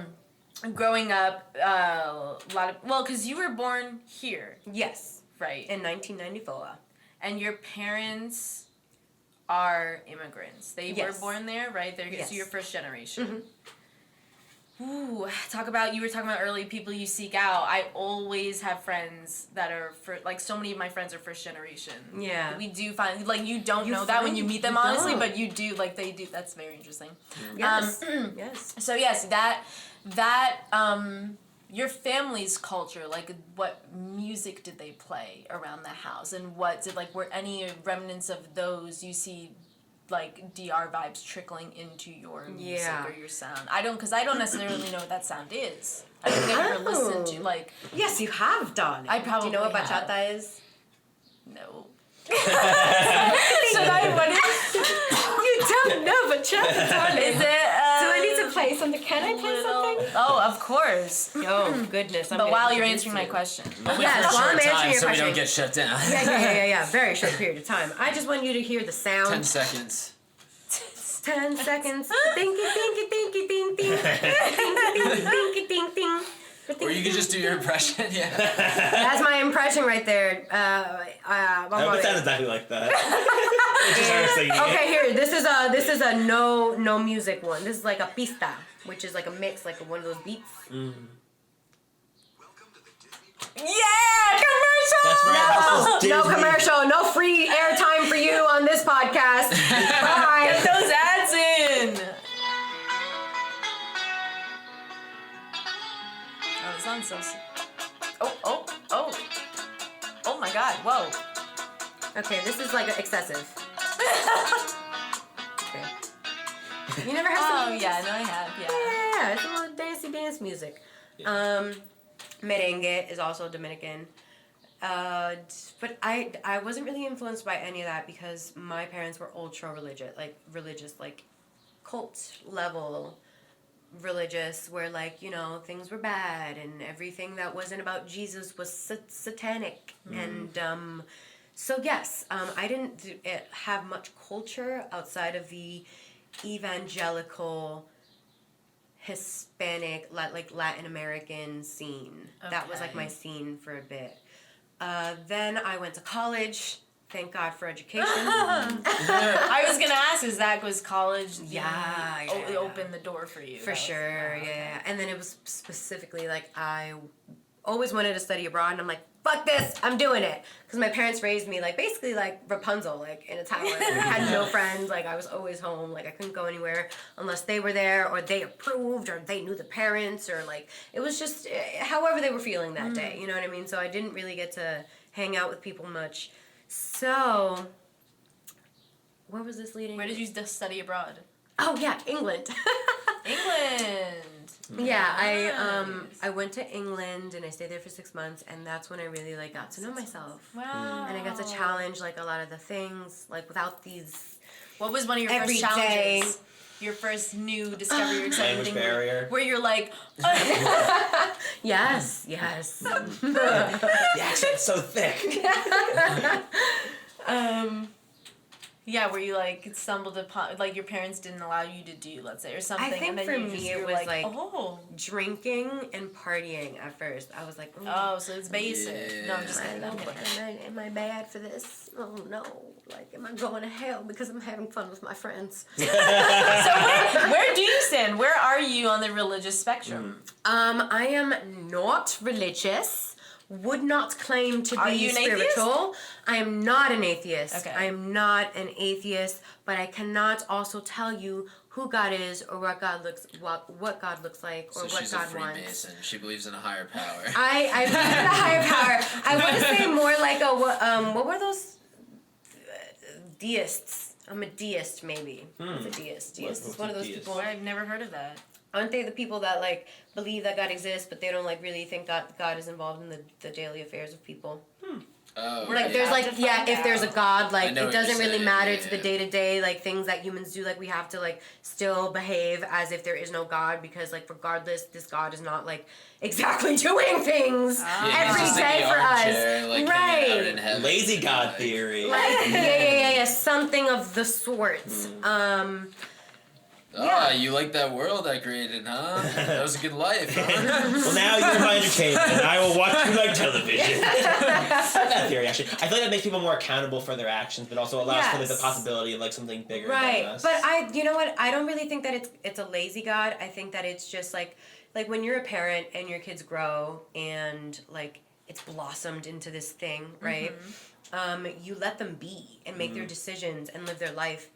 growing up, a lot of because you were born here, Yes, right, in 1994. and your parents are immigrants. They Yes. were born there, right? They're Yes. so you're first generation. Ooh, you were talking about early people you seek out. I always have friends that are so many of my friends are first generation. Yeah. We do find you don't You know that when you find- meet them you honestly, don't. but you do they do. That's very interesting. Yes, yes. So yes, that your family's culture, like what music did they play around the house, and what did were any remnants of those you see like DR vibes trickling into your music Yeah. or your sound? I don't necessarily know what that sound is. I don't think I've ever listened to Yes, you have done. I probably Do you know what have. bachata is? no. Should I? What is? You don't know bachata, darling. Is it? Do I need to play something? Can I play something? Oh, of course. Oh goodness! But while you're answering my question. Yes, For a while I'm short answering time, your so we question. don't get shut down. Yeah. Very short period of time. I just want you to hear the sound. 10 seconds. 10 seconds. Dinky, dinky, dinky, ding, ding. Dinky, dinky, ding, ding. Or you could just do your impression, yeah. That's my impression right there. I hope it sounds exactly like that. It's just her singing it. Okay, here. This is a no music one. This is like a pista, which is like a mix, like one of those beats. Yeah, commercial. That's right. This is No Disney. commercial, no free airtime for you on this podcast. Bye. Get those ads in. Oh, this sounds so. Oh my God! Whoa. Okay, this is like excessive. Okay. You never have Oh something? yeah, no, I have. Yeah. Yeah, it's a little dance music. Merengue is also Dominican. But I wasn't really influenced by any of that because my parents were ultra religious, like cult level religious, where things were bad and everything that wasn't about Jesus was satanic. And so yes, I didn't have much culture outside of the evangelical Hispanic, Latin American scene. That was like my scene for a bit. Then I went to college. Thank God for education. I was gonna ask, was college? Opened the door for you. For sure, yeah. And then it was specifically I always wanted to study abroad, and I'm like, fuck this, I'm doing it. Because my parents raised me basically like Rapunzel, in a tower. I had no friends, I was always home, I couldn't go anywhere unless they were there, or they approved, or they knew the parents, or it was just however they were feeling that day, you know what I mean? So I didn't really get to hang out with people much. So, where was this leading? Where did you study abroad? Oh yeah, England. England. Yeah, Nice. I went to England and I stayed there for 6 months, and that's when I really got to know myself. Wow. And I got to challenge a lot of the things without these. What was one of your Every first challenges? day. Your first new discovery or exciting Language thing barrier. where you're like, Yes. The accent's so thick. yeah, where you stumbled upon your parents didn't allow you to do, let's say, or something. think and then for you me just, it you're was oh, Drinking and partying at first. I was like, ooh, oh, so it's basic. Yeah. No, I'm just kidding. am I bad for this? Oh no! Am I going to hell because I'm having fun with my friends? So where do you stand? Where are you on the religious spectrum? I am not religious, would not claim to Are be you an atheist? spiritual. I am not an atheist. Okay. I am not an atheist, but I cannot also tell you who God is or what God looks like or So what she's a God wants. Freemason. She believes in a higher power. I believe in a higher power. I want to say more like what were those deists? I'm a deist, maybe. It's a deist. Deist is one of those people. I've never heard of that. Aren't they the people that like believe that God exists, but they don't like really think that God is involved in the daily affairs of people? Oh, Like yeah. there's like if there's a God, like know it what doesn't you're really saying, matter yeah, to the yeah. day to day like things that humans do. Like we have to like still behave as if there is no God because like regardless, this God is not like exactly doing things every he's just day in the for us. armchair, like, hanging out in Right. heaven. Lazy God theory. Like yeah, something of the sorts. Ah, you like that world I created, huh? That was a good life, huh? Well, now you're my entertainment, and I will watch you like television. That theory, actually. I feel like that makes people more accountable for their actions, but also allows for the Yes. possibility of like something bigger than Right, us. but you know what? I don't really think that it's a lazy God. I think that it's just like when you're a parent and your kids grow and like it's blossomed into this thing, right? You let them be and make their decisions and live their life.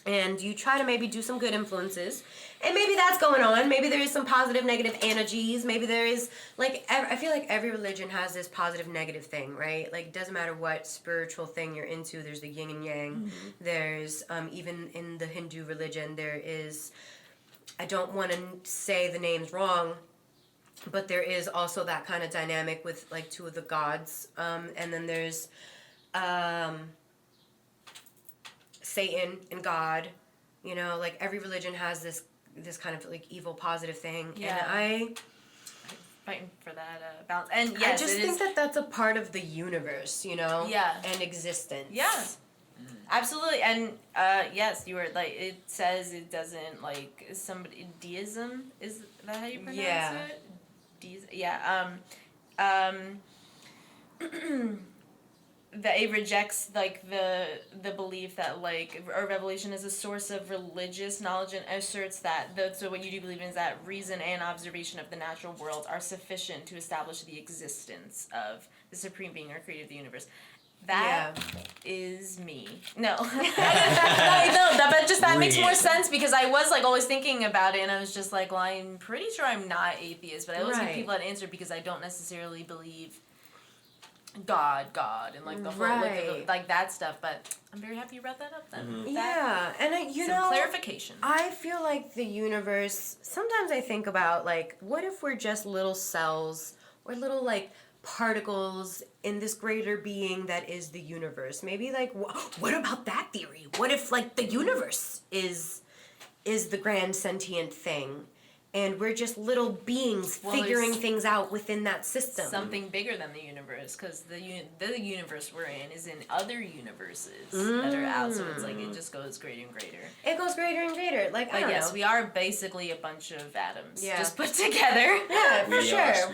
And you try to maybe do some good influences. And maybe that's going on. Maybe there is some positive, negative energies. Maybe there is, like, I feel like every religion has this positive, negative thing, right? Like, it doesn't matter what spiritual thing you're into. There's the yin and yang. There's, even in the Hindu religion, there is, I don't want to say the names wrong, but there is also that kind of dynamic with, like, two of the gods. And then there's, Satan and God, you know, like every religion has this kind of like evil positive thing. Yeah. And Fighting for that balance. And I yes, just it think is. that that's a part of the universe, you know? Yeah. And existence. Yeah. Absolutely, and yes, you were like. It says it doesn't like somebody deism. Is that how you pronounce Yeah. it? Deism. Yeah. That it rejects like the belief that like a revelation is a source of religious knowledge and asserts that so what you do believe in is that reason and observation of the natural world are sufficient to establish the existence of the supreme being or creator of the universe. That is me. No. But that makes more sense because I was like always thinking about it and I was just like, well, I'm pretty sure I'm not atheist, but I always give people that answer because I don't necessarily believe God, and like the whole like that stuff. But I'm very happy you brought that up then. Yeah, and you know, clarification. I feel like the universe. Sometimes I think about like, what if we're just little cells or little like particles in this greater being that is the universe? Maybe like, what about that theory? What if like the universe is the grand sentient thing? And we're just little beings figuring things out within that system. Something bigger than the universe, because the universe we're in is in other universes that are out. So it's like it just goes greater and greater. It goes greater and greater. Like, I don't know. We are basically a bunch of atoms just put together. Yeah, for sure.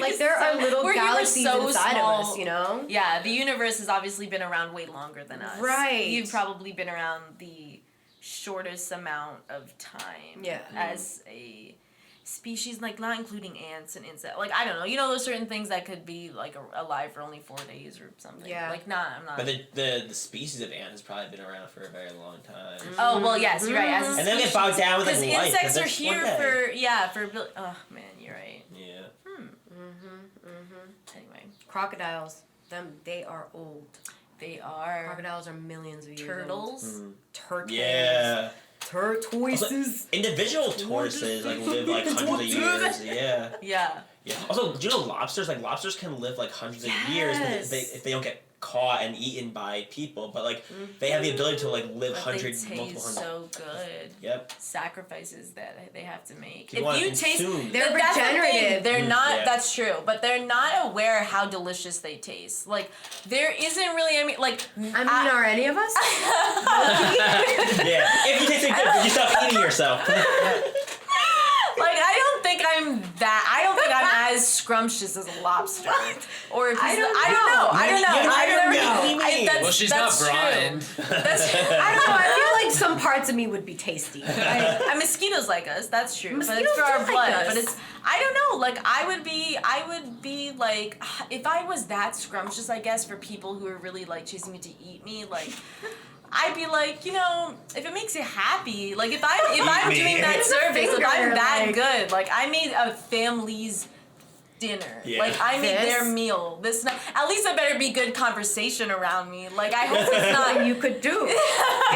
Like there are little galaxies inside of us, you know? Yeah, the universe has obviously been around way longer than us. Right. You've probably been around the shortest amount of time as a species, like not including ants and insects. Like I don't know, you know, there's certain things that could be like alive for only 4 days or something. Yeah. Like I'm not. But the species of ant has probably been around for a very long time. Oh well, yes, you're right. As a And then get bogged down with like because life. insects are that's here one day. for oh man, you're right. Yeah. Anyway, Crocodiles, they are old. they are Crocodiles are millions of years old. turtles. Turtles. Yeah. Tortoises. Individual tortoises like live like hundreds of years. Yeah. Yeah. Yeah. Also, do you know lobsters? Like lobsters can live like hundreds of years, but if they don't get caught and eaten by people, but like they have the ability to like live But hundreds, they multiple taste hundred. so good. Yep. Sacrifices that they have to make. People wanna consume. They're That's the thing. regenerative. They're not. Yeah. That's true, but they're not aware how delicious they taste. Like there isn't really. I mean, are any of us? Yeah. If you taste it good, you stop eating yourself. I don't think I'm as scrumptious as a lobster. What? Or if he's I don't know. Well, she's not blind. I don't know. I feel like some parts of me would be tasty. And mosquitoes like us. That's true. But Mosquitoes it's for our do like blood. us. But it's I don't know. Like I would be like if I was that scrumptious, I guess, for people who are really like chasing me to eat me, like. I'd be like, you know, if it makes you happy, like if I'm doing that service, if I'm that good, like I made a family's dinner, like I made their meal. This night, at least it better be good conversation around me. Like I hope it's not. You could do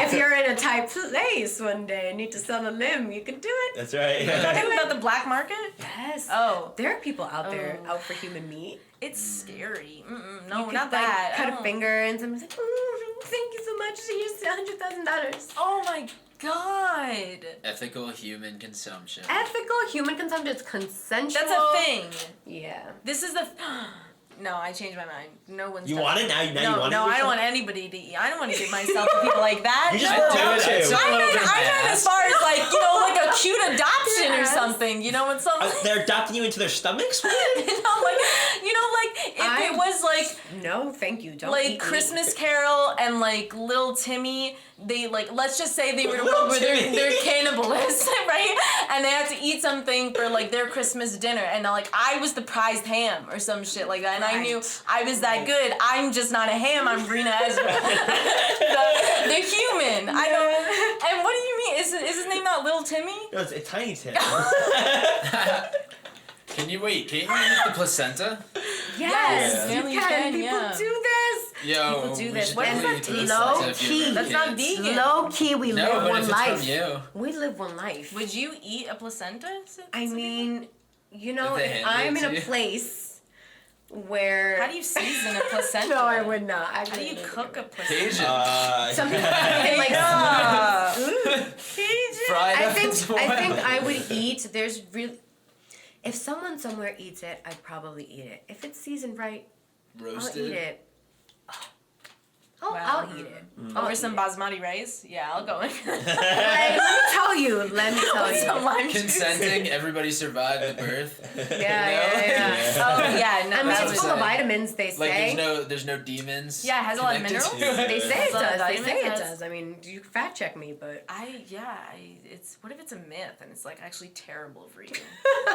if you're in a tight place one day and need to sell a limb. You could do it. That's right. You're talking about the black market? Yes. Oh, There are people out there out for human meat. it's scary. No, You could, not like, that. Cut a finger and someone's like, thank you so much. Here's $100,000. Oh my god. Ethical human consumption. Ethical human consumption is consensual. That's a thing. Yeah. This is the. No, I changed my mind. No one's. You want it now? No, you want it? no, I don't want anybody to eat. I don't want to give myself to people like that. You just No. want to. I meant as far as like like a cute adoption or Yes. something. You know, when someone. They're adopting you into their stomachs? like if it was like No, thank you. Don't eat like meat. Christmas Carol and like Little Timmy, they like let's just say they were Little where Timmy. they're cannibalists, right? And they had to eat something for like their Christmas dinner, and like I was the prized ham or some shit like that, and I knew I was that good. I'm just not a ham. I'm Reena Ezra, the human. I don't. And what do you mean? Is his name not Little Timmy? No, it's Tiny Tim. Can you eat the placenta? Yes, Yeah. you can. People do this. Yo, People do we this. should What does definitely that eat the taste placenta like? if you have That's not kids. vegan. Low key, we No, live but one if it's life. from you. We live one life. Would you eat a placenta? I mean, you know, If they if hand I'm it in to a you. place where How do you season a placenta? no, I would not. How do you cook a placenta? Cajun. Some people can like Fried I up think into I oil. think I would eat. There's really, if someone somewhere eats it, I'd probably eat it. If it's seasoned right, Roasted. I'll eat it. Wow. I'll eat it. Over some basmati rice? Yeah, I'll go in. Like, let me tell you. Some lime juice. Consenting, everybody survived the birth. Yeah. Oh, yeah, no, I mean, that it's was full of like- vitamins. They Like say. there's no demons. Yeah, it has a lot of connected minerals. to it. They say it Some does. They vitamins say it has- does. I mean, you fact check me, but it's what if it's a myth and it's like actually terrible for you?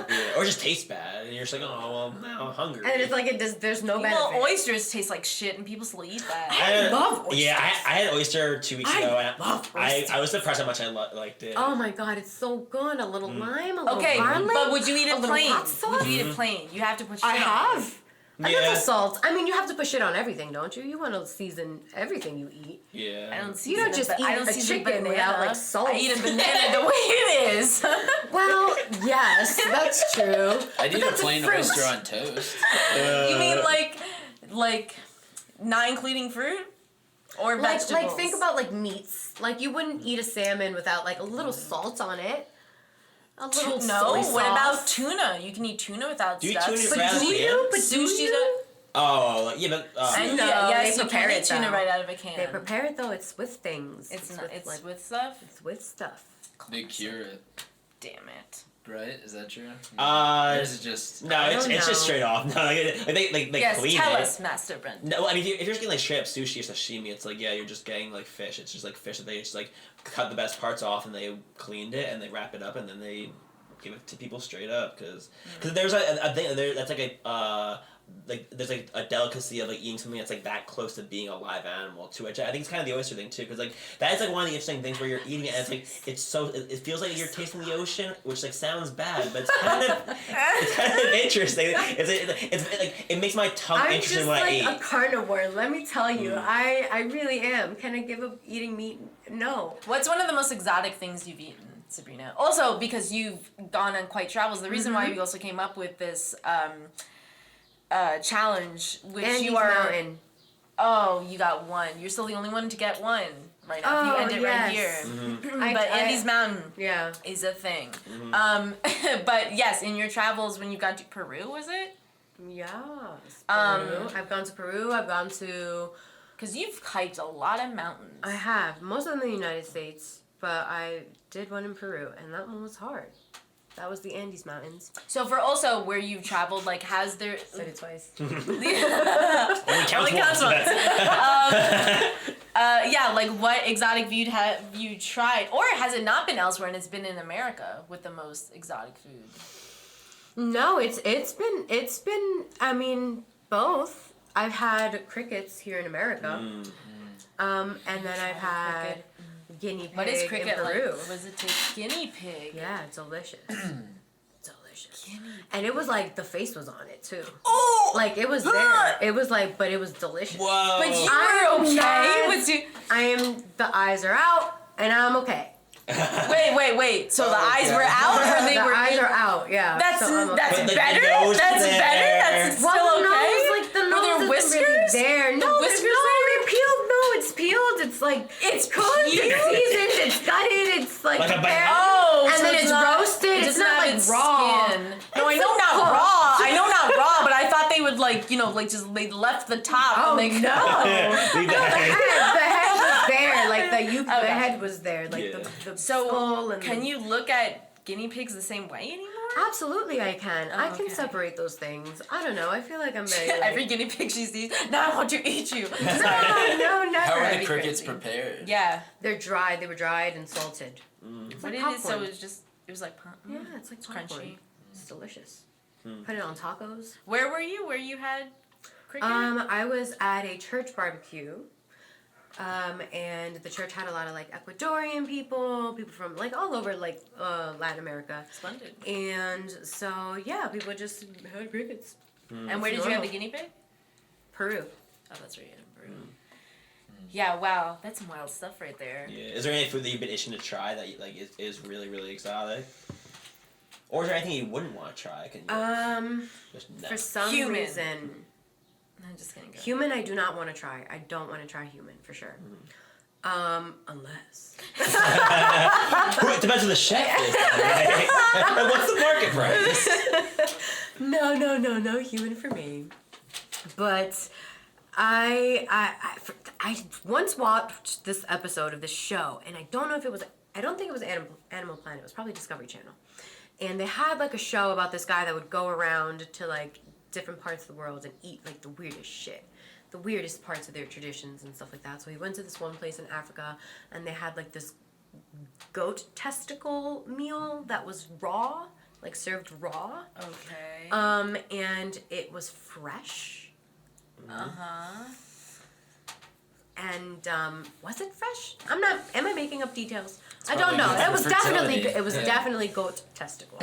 Yeah, or just tastes bad, and you're just like, oh well, now I'm hungry. and it's like it does. There's no benefit. Well, oysters taste like shit and people still eat that. I love oysters. Yeah, I had oyster 2 weeks ago, and love I was surprised how much I liked it. Oh my god, it's so good. A little lime, a little Okay, garlic. but would you eat a it little plain? hot sauce? Would you eat it plain? You have to put shit I on it. have. I Yeah. have the salt. I mean, you have to put shit on everything, don't you? You want to season everything you eat. Yeah. I don't You don't season just it, but I eat don't a season chicken banana. without, like, salt. I eat a banana the way it is. Well, yes, that's true. I'd But eat a that's plain fruit. oyster on toast. You mean like not including fruit or vegetables? Like think about like meats. Like you wouldn't eat a salmon without like a little salt on it. A little no. soy What about sauce. tuna? You can eat tuna without Do you stuff. tuna But Rather do than you? But do Sushi you? Oh, like, yeah, but And No, yes, they you prepare can eat it, tuna though. right out of a can. They prepare it though. It's with things. It's not. with, It's like, with stuff. it's with stuff. They cure it, Damn it. right? Is that true? uh, Or is it just no, it's don't just know. straight off. No, they Yes, clean tell it. us, Master Brent. No, I mean, if you're just getting like straight up sushi or sashimi, it's like, yeah, you're just getting like fish. It's just like fish that they just like cut the best parts off and they cleaned it and they wrap it up and then they give it to people straight up because there's a thing there that's like a like there's like a delicacy of like eating something that's like that close to being a live animal too, which I think is kind of the oyster thing too, because like that is like one of the interesting things where you're eating it and it's like it's so it feels like you're tasting the ocean, which like sounds bad, but it's kind of interesting. It's like it makes my tongue I'm interested just when like I eat. a carnivore. Let me tell you, I really am. Can I give up eating meat? No. What's one of the most exotic things you've eaten, Sabrina? Also, because you've gone on quite travels, the reason why we also came up with this challenge, which Andes you are. Mountain. Oh, you got one. You're still the only one to get one right now. Oh, You end it right yes. here. I- But I- Andes Mountain Yeah. is a thing. But yes, in your travels, when you got to Peru, was it? Yes. Um, Peru. I've gone to Peru. I've gone to. Because you've hiked a lot of mountains. I have most of them in the United States, but I did one in Peru, and that one was hard. That was the Andes Mountains. So for also where you've traveled, like, has there... Said it twice. Only counts once. Yeah, like what exotic food have you tried? Or has it not been elsewhere and it's been in America with the most exotic food? No, it's been I mean, both. I've had crickets here in America. And then I've had guinea pig What is cricket in Peru. like? What does it taste? Guinea pig. Yeah, delicious. Delicious. And it was like the face was on it too. Oh! Like it was there. It was like, but it was delicious. Whoa. But you I'm were okay? not- Was you... the eyes are out and I'm okay. Wait. So the eyes were out or they the were eyes in? are out, yeah. That's so I'm okay. that's But the better. nose That's there. better. That's still Well, the okay. nose, like the Were nose there isn't whiskers? really there. No, whiskers they're peeled. No, it's peeled. It's like It's cooked, peeled? it's seasoned, it's gutted, it's like Like a prepared. banana? Oh, And so then it's not, roasted. It It's doesn't not have like its raw. skin. No, I It's know not cooked. raw. I know not raw, but I thought they would like just they left the top. Oh and they no! Leave The head was there. Like the Okay. head was there. Like Yeah. the So skull and can you look at guinea pigs the same way anymore? Absolutely, I can. I can okay. separate those things. I don't know. I feel like I'm very. Like, Every guinea pig she sees, now I want to eat you. no, never. How are That'd the be crickets crazy. prepared? Yeah. They're dried. They were dried and salted. It's What like it is, so popcorn. it was like Yeah, it's like popcorn. crunchy. It's delicious. Put it on tacos. Where were you? Where you had cricket? I was at a church barbecue. And the church had a lot of like Ecuadorian people from like all over like Latin America. Splendid. And so yeah, people just had crickets. And where did you have the guinea pig? Peru. Oh, that's right, in Peru. Yeah, wow, that's some wild stuff right there. Yeah. Is there any food that you've been itching to try that like is really really exotic? Or is there anything you wouldn't want to try? Can you just no. For some Human. reason, I'm just gonna go. human I do not want to try. I don't want to try human for sure. Unless. It depends on the chef is. Right? And what's the market price? No human for me. But I once watched this episode of this show, and I don't know if it was. I don't think it was Animal Planet. It was probably Discovery Channel, and they had like a show about this guy that would go around to like different parts of the world and eat like the weirdest shit, the weirdest parts of their traditions and stuff like that. So he went to this one place in Africa, and they had like this goat testicle meal that was raw, like served raw. Okay. And it was fresh. Uh-huh. And was it fresh? Am I making up details? I probably don't know. good It was for definitely fertility. Yeah. definitely goat testicle.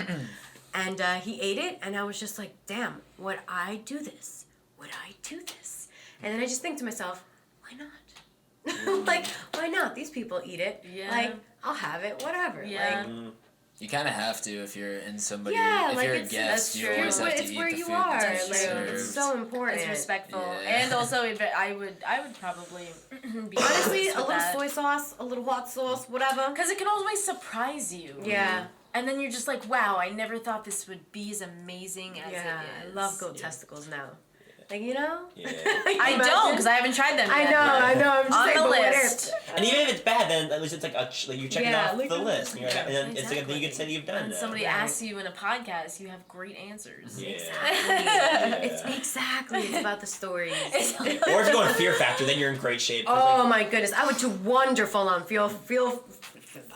And he ate it, and I was just like, damn, would I do this? Would I do this? And then I just think to myself, why not? Like, why not? These people eat it. Yeah. Like, I'll have it, whatever. Yeah. Like, You kind of have to if you're in somebody. yeah, if like you're a it's guest, you true. always have to it's eat where the you food are. that's Like, served. it's so important. It's respectful. Yeah. And also, I would probably be Honestly, a little soy sauce, a little hot sauce, whatever. Because it can always surprise you. Yeah. And then you're just like, wow, I never thought this would be as amazing as Yeah, it I is. love goat testicles now. Like, you know? Yeah. I don't, because I haven't tried them I yet. know. I'm just On saying, the but what list. And even if it's bad, then at least it's like you're checking Yeah, off look the at- list. And, you're like, and then it's like a thing you Exactly. can say that you've done. And now. somebody Right. asks you in a podcast, you have great answers. Yeah. It's exactly. It's about the stories. Or if you're going Fear Factor, then you're in great shape. 'cause, Oh like, my goodness, I would do wonderful on feel. Feel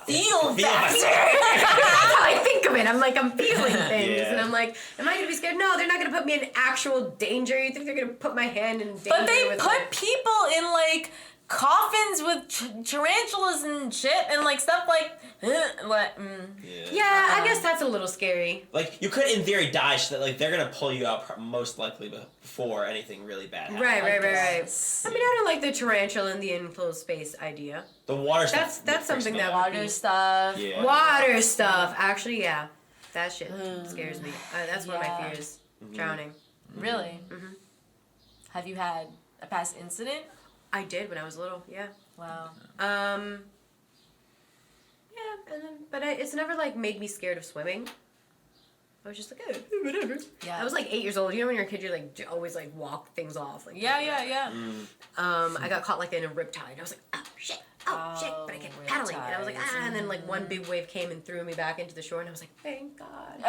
Feel factor. That's how I think of it. I'm like, I'm feeling things, Yeah. and I'm like, am I gonna be scared? No, they're not gonna put me in actual danger. You think they're gonna put my hand in danger? But they with put like, people in like coffins with tarantulas and shit and like stuff like. Yeah, I guess that's a little scary. Like you could, in theory, die so that like they're gonna pull you out most likely before anything really bad happens. Right. I guess. mean, I don't like the tarantula in the enclosed space idea. The water stuff. That's something that Water would be stuff. Yeah. water stuff. Actually, yeah, that shit scares me. That's one of my Yeah. fears. Drowning. Really? Mm-hmm. Have you had a past incident? I did when I was little. Yeah. Wow. Yeah, and then, but it's never like made me scared of swimming. I was just like, oh, whatever. Yeah. I was like 8 years old. You know when you're a kid, you're like always like walk things off. Like Yeah. I got caught like in a riptide. I was like, oh shit. oh shit, but I kept paddling. And I was like, and then like one big wave came and threw me back into the shore, and I was like, thank God.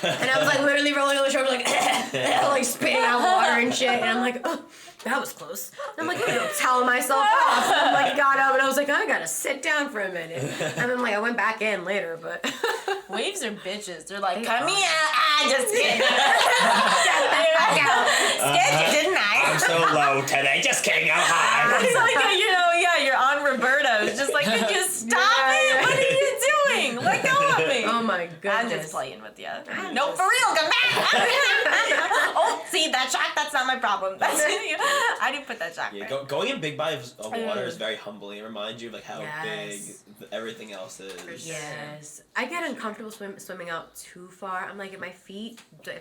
And I was like literally rolling on the shore, like, like spitting out water and shit. And I'm like, oh, that was close. And I'm like, I'm gonna towel myself off. And I'm like, got up, and I was like, I gotta sit down for a minute. And then like I went back in later, but waves are bitches. They're like, come here. Just kidding. Scared you, didn't I? I'm so low today. Just kidding. I'm high. It's like, you're on Roberto. It's just like, could you stop it? What are you doing? Let go of me. oh my goodness. I'm just playing with you. No, for real, come back. Oh, see, that shock, that's not my problem. I didn't put that shock Yeah, there. going in big bodies of water is very humbling. It reminds you of like how Yes. big everything else is. Yes. I get uncomfortable swimming out too far. I'm like, if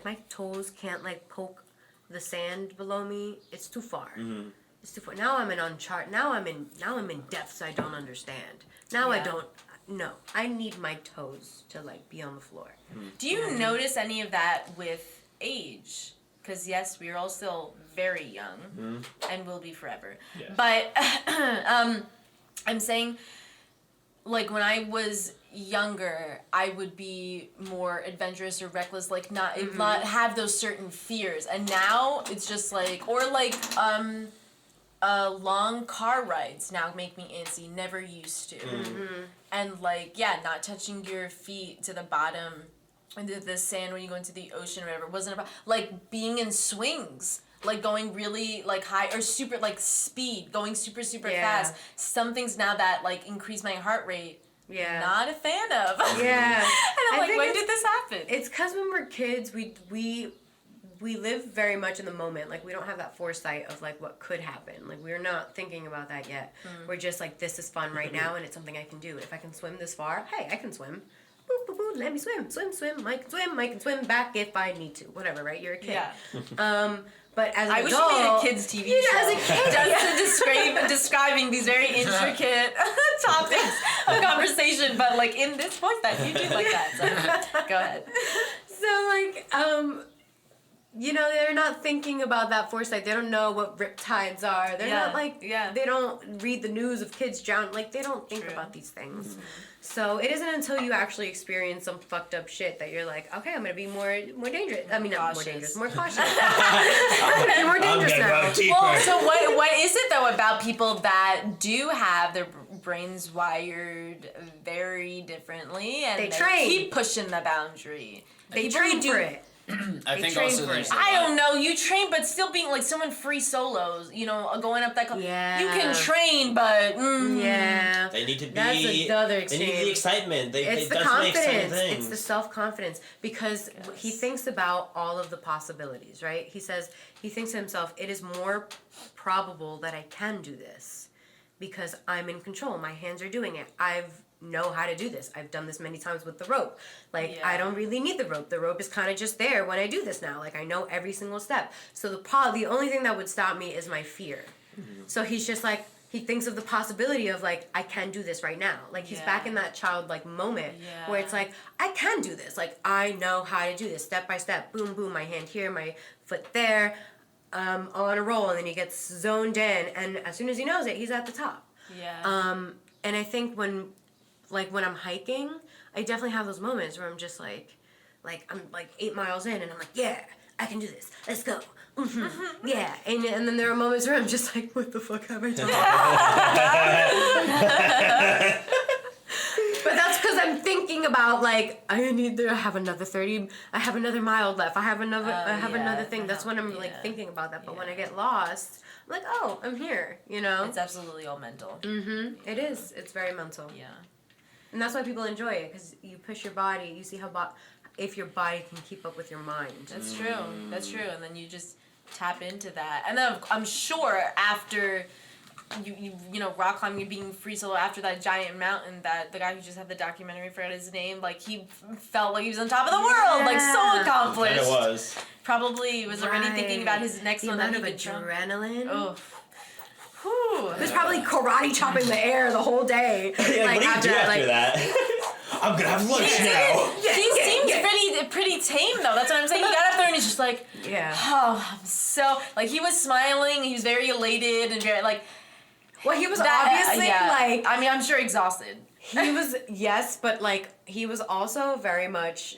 my toes can't like poke the sand below me, it's too far. Mm-hmm. It's too far. Now I'm in now I'm in depths I don't understand. Now I don't. No, I need my toes to like be on the floor. Do you notice any of that with age? Because yes, we are all still very young and will be forever. Yes. But I'm saying, like when I was younger, I would be more adventurous or reckless, like not have those certain fears. And now it's just like, or like long car rides now make me antsy. Never used to. And like not touching your feet to the bottom into the sand when you go into the ocean or whatever wasn't about, like being in swings, like going really like high or super like speed, going super fast. Some things now that like increase my heart rate, not a fan of. Yeah. And I'm like, when did this happen? It's because when we're kids, we live very much in the moment. Like we don't have that foresight of like what could happen. Like we're not thinking about that yet. We're just like, this is fun right now, and it's something I can do. If I can swim this far, hey, I can swim. Boop, boop, boop, let me swim. I can swim back if I need to. Whatever, right? You're a kid. Yeah. But as an I adult, wish you made a kids TV show. As a kid, just to describing these very intricate topics of conversation, but like in this voice that you do like that. So go ahead. So like, they're not thinking about that foresight. They don't know what riptides are. They're not like, they don't read the news of kids drowning. Like they don't think about these things. So it isn't until you actually experience some fucked up shit that you're like, okay, I'm gonna be more dangerous. I mean, not more dangerous, more cautious. I'm gonna be more dangerous now. Well, so what is it though about people that do have their brains wired very differently and they train. Keep pushing the boundary? They train for it. I think also there's I don't know, you train, but still being like someone free solos, going up that. Yeah. You can train, but yeah. They need to be. That's another They extreme. need the excitement. It's the confidence. It's the self-confidence because he thinks about all of the possibilities, right? He says he thinks to himself, it is more probable that I can do this because I'm in control. My hands are doing it. Know how to do this. I've done this many times with the rope. Like I don't really need the rope. The rope is kind of just there when I do this now. Like I know every single step. So the only thing that would stop me is my fear. So he's just like, he thinks of the possibility of like, I can do this right now. Like he's back in that childlike moment where it's like, I can do this. Like I know how to do this step by step. Boom, boom, my hand here, my foot there. On a roll, and then he gets zoned in, and as soon as he knows it, he's at the top. And I think when I'm hiking, I definitely have those moments where I'm just like I'm like 8 miles in and I'm like, yeah, I can do this. Let's go. Yeah. And then there are moments where I'm just like, what the fuck have I done? But that's because I'm thinking about like, I have another 30, I have another mile left. I have another thing. That's when I'm like thinking about that. But when I get lost, I'm like, oh, I'm here, It's absolutely all mental. It is. It's very mental. Yeah. And that's why people enjoy it, because you push your body, you see if your body can keep up with your mind. That's true. That's true. And then you just tap into that. And then I'm sure after you rock climbing and being free solo after that giant mountain, that the guy who just had the documentary, I forgot his name, like he felt like he was on top of the world, like so accomplished. And it was. Probably was already thinking about his next the one. amount of adrenaline. Oh. He was probably karate chopping the air the whole day. Like, what do you do after that? I'm gonna have lunch now. He seems pretty tame though. That's what I'm saying. He got up there and he's just like, oh, I'm so like he was smiling. He was very elated and very like. Well, he was obviously like. I mean, I'm sure exhausted. He was yes, but like he was also very much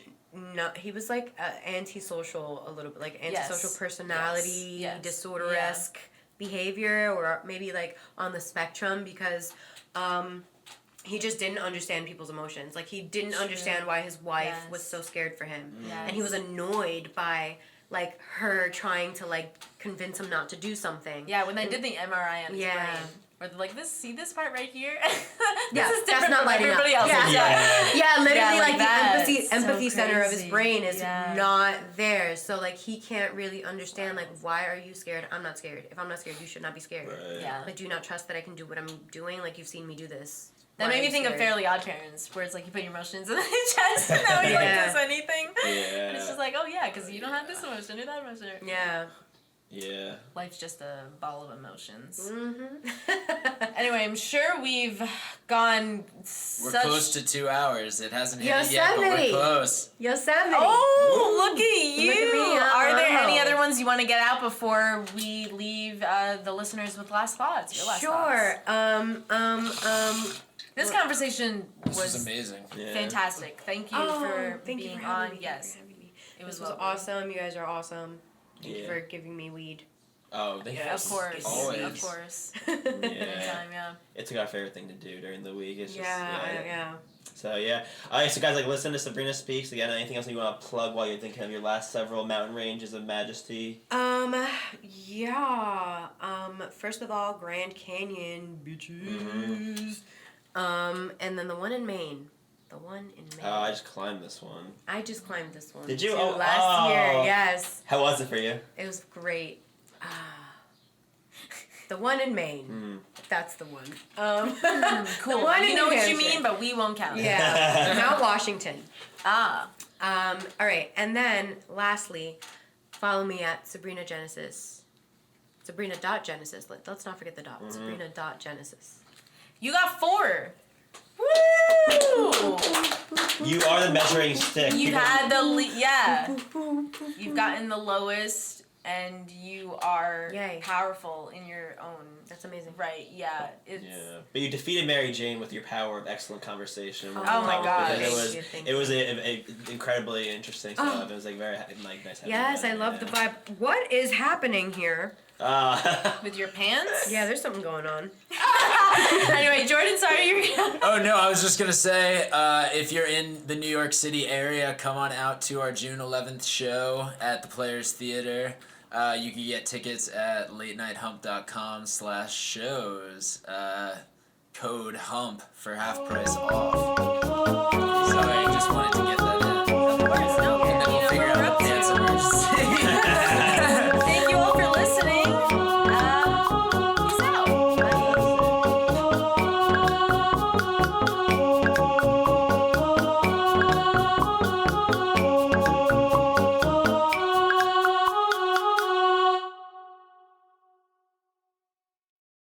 not. He was like antisocial a little bit, like antisocial personality disorder-esque behavior, or maybe like on the spectrum because. He just didn't understand people's emotions. Like, he didn't understand why his wife was so scared for him. Yes. And he was annoyed by, like, her trying to, like, convince him not to do something. Yeah, when they did the MRI on his brain. Where they're like, see this part right here? This is different from everybody else. Yeah, literally, like, the empathy so center of his crazy. brain is not there. So, like, he can't really understand, like, why are you scared? I'm not scared. If I'm not scared, you should not be scared. Right. Yeah. Like, do you not trust that I can do what I'm doing? Like, you've seen me do this. That made me think of Fairly Odd Parents, where it's like you put your emotions in the chest and nobody like does anything. Yeah. And it's just like, oh yeah, because you don't have this emotion or that emotion. Yeah. Yeah. Life's just a ball of emotions. Mm-hmm. Anyway, I'm sure we've gone We're close to 2 hours. It hasn't hit it yet, but Yosemite. we're close. Yosemite. Oh, look at you! Look at me, Are there wow. any other ones you want to get out before we leave the listeners with last thoughts? Your last thoughts. This conversation This was is amazing. Yeah. fantastic. Thank you for being on. Yes, it was awesome. You guys are awesome. Thank you Yeah. for giving me weed. Oh, thank you. of course, Always. of course. Yeah. Anytime, yeah. It's like our favorite thing to do during the week. It's just, Yeah. So yeah. Alright, so guys, like, listen to Sabrina Speaks. Again, anything else you want to plug while you're thinking of your last several mountain ranges of majesty? First of all, Grand Canyon, bitches. Mm-hmm. And then the one in Maine. The one in Maine. Oh, I just climbed this one. I just climbed this one. Did you? too, Oh, last year, oh. yes. How was it for you? It was great. The one in Maine. That's the one. Cool. The one You in know New what you Hampshire. mean, but we won't count it. Yeah. Mount Washington. Ah. All right, and then lastly, follow me at Sabrina Genesis. Sabrina.Genesis. Let's not forget the dot. Sabrina.Genesis. You got 4. Woo! You are the measuring stick. You've had the You've gotten the lowest, and you are Yay. powerful in your own. That's amazing. Right? Yeah. It's. Yeah, but you defeated Mary Jane with your power of excellent conversation. Oh my gosh. Thank It was a incredibly interesting stuff. It was like very like nice. Yes, I love the vibe. What is happening here? With your pants? Yeah, there's something going on. Anyway, Jordan, sorry you're. Oh no, I was just gonna say, if you're in the New York City area, come on out to our June 11th show at the Players Theater. You can get tickets at latenighthump.com/shows. Code HUMP for half price off.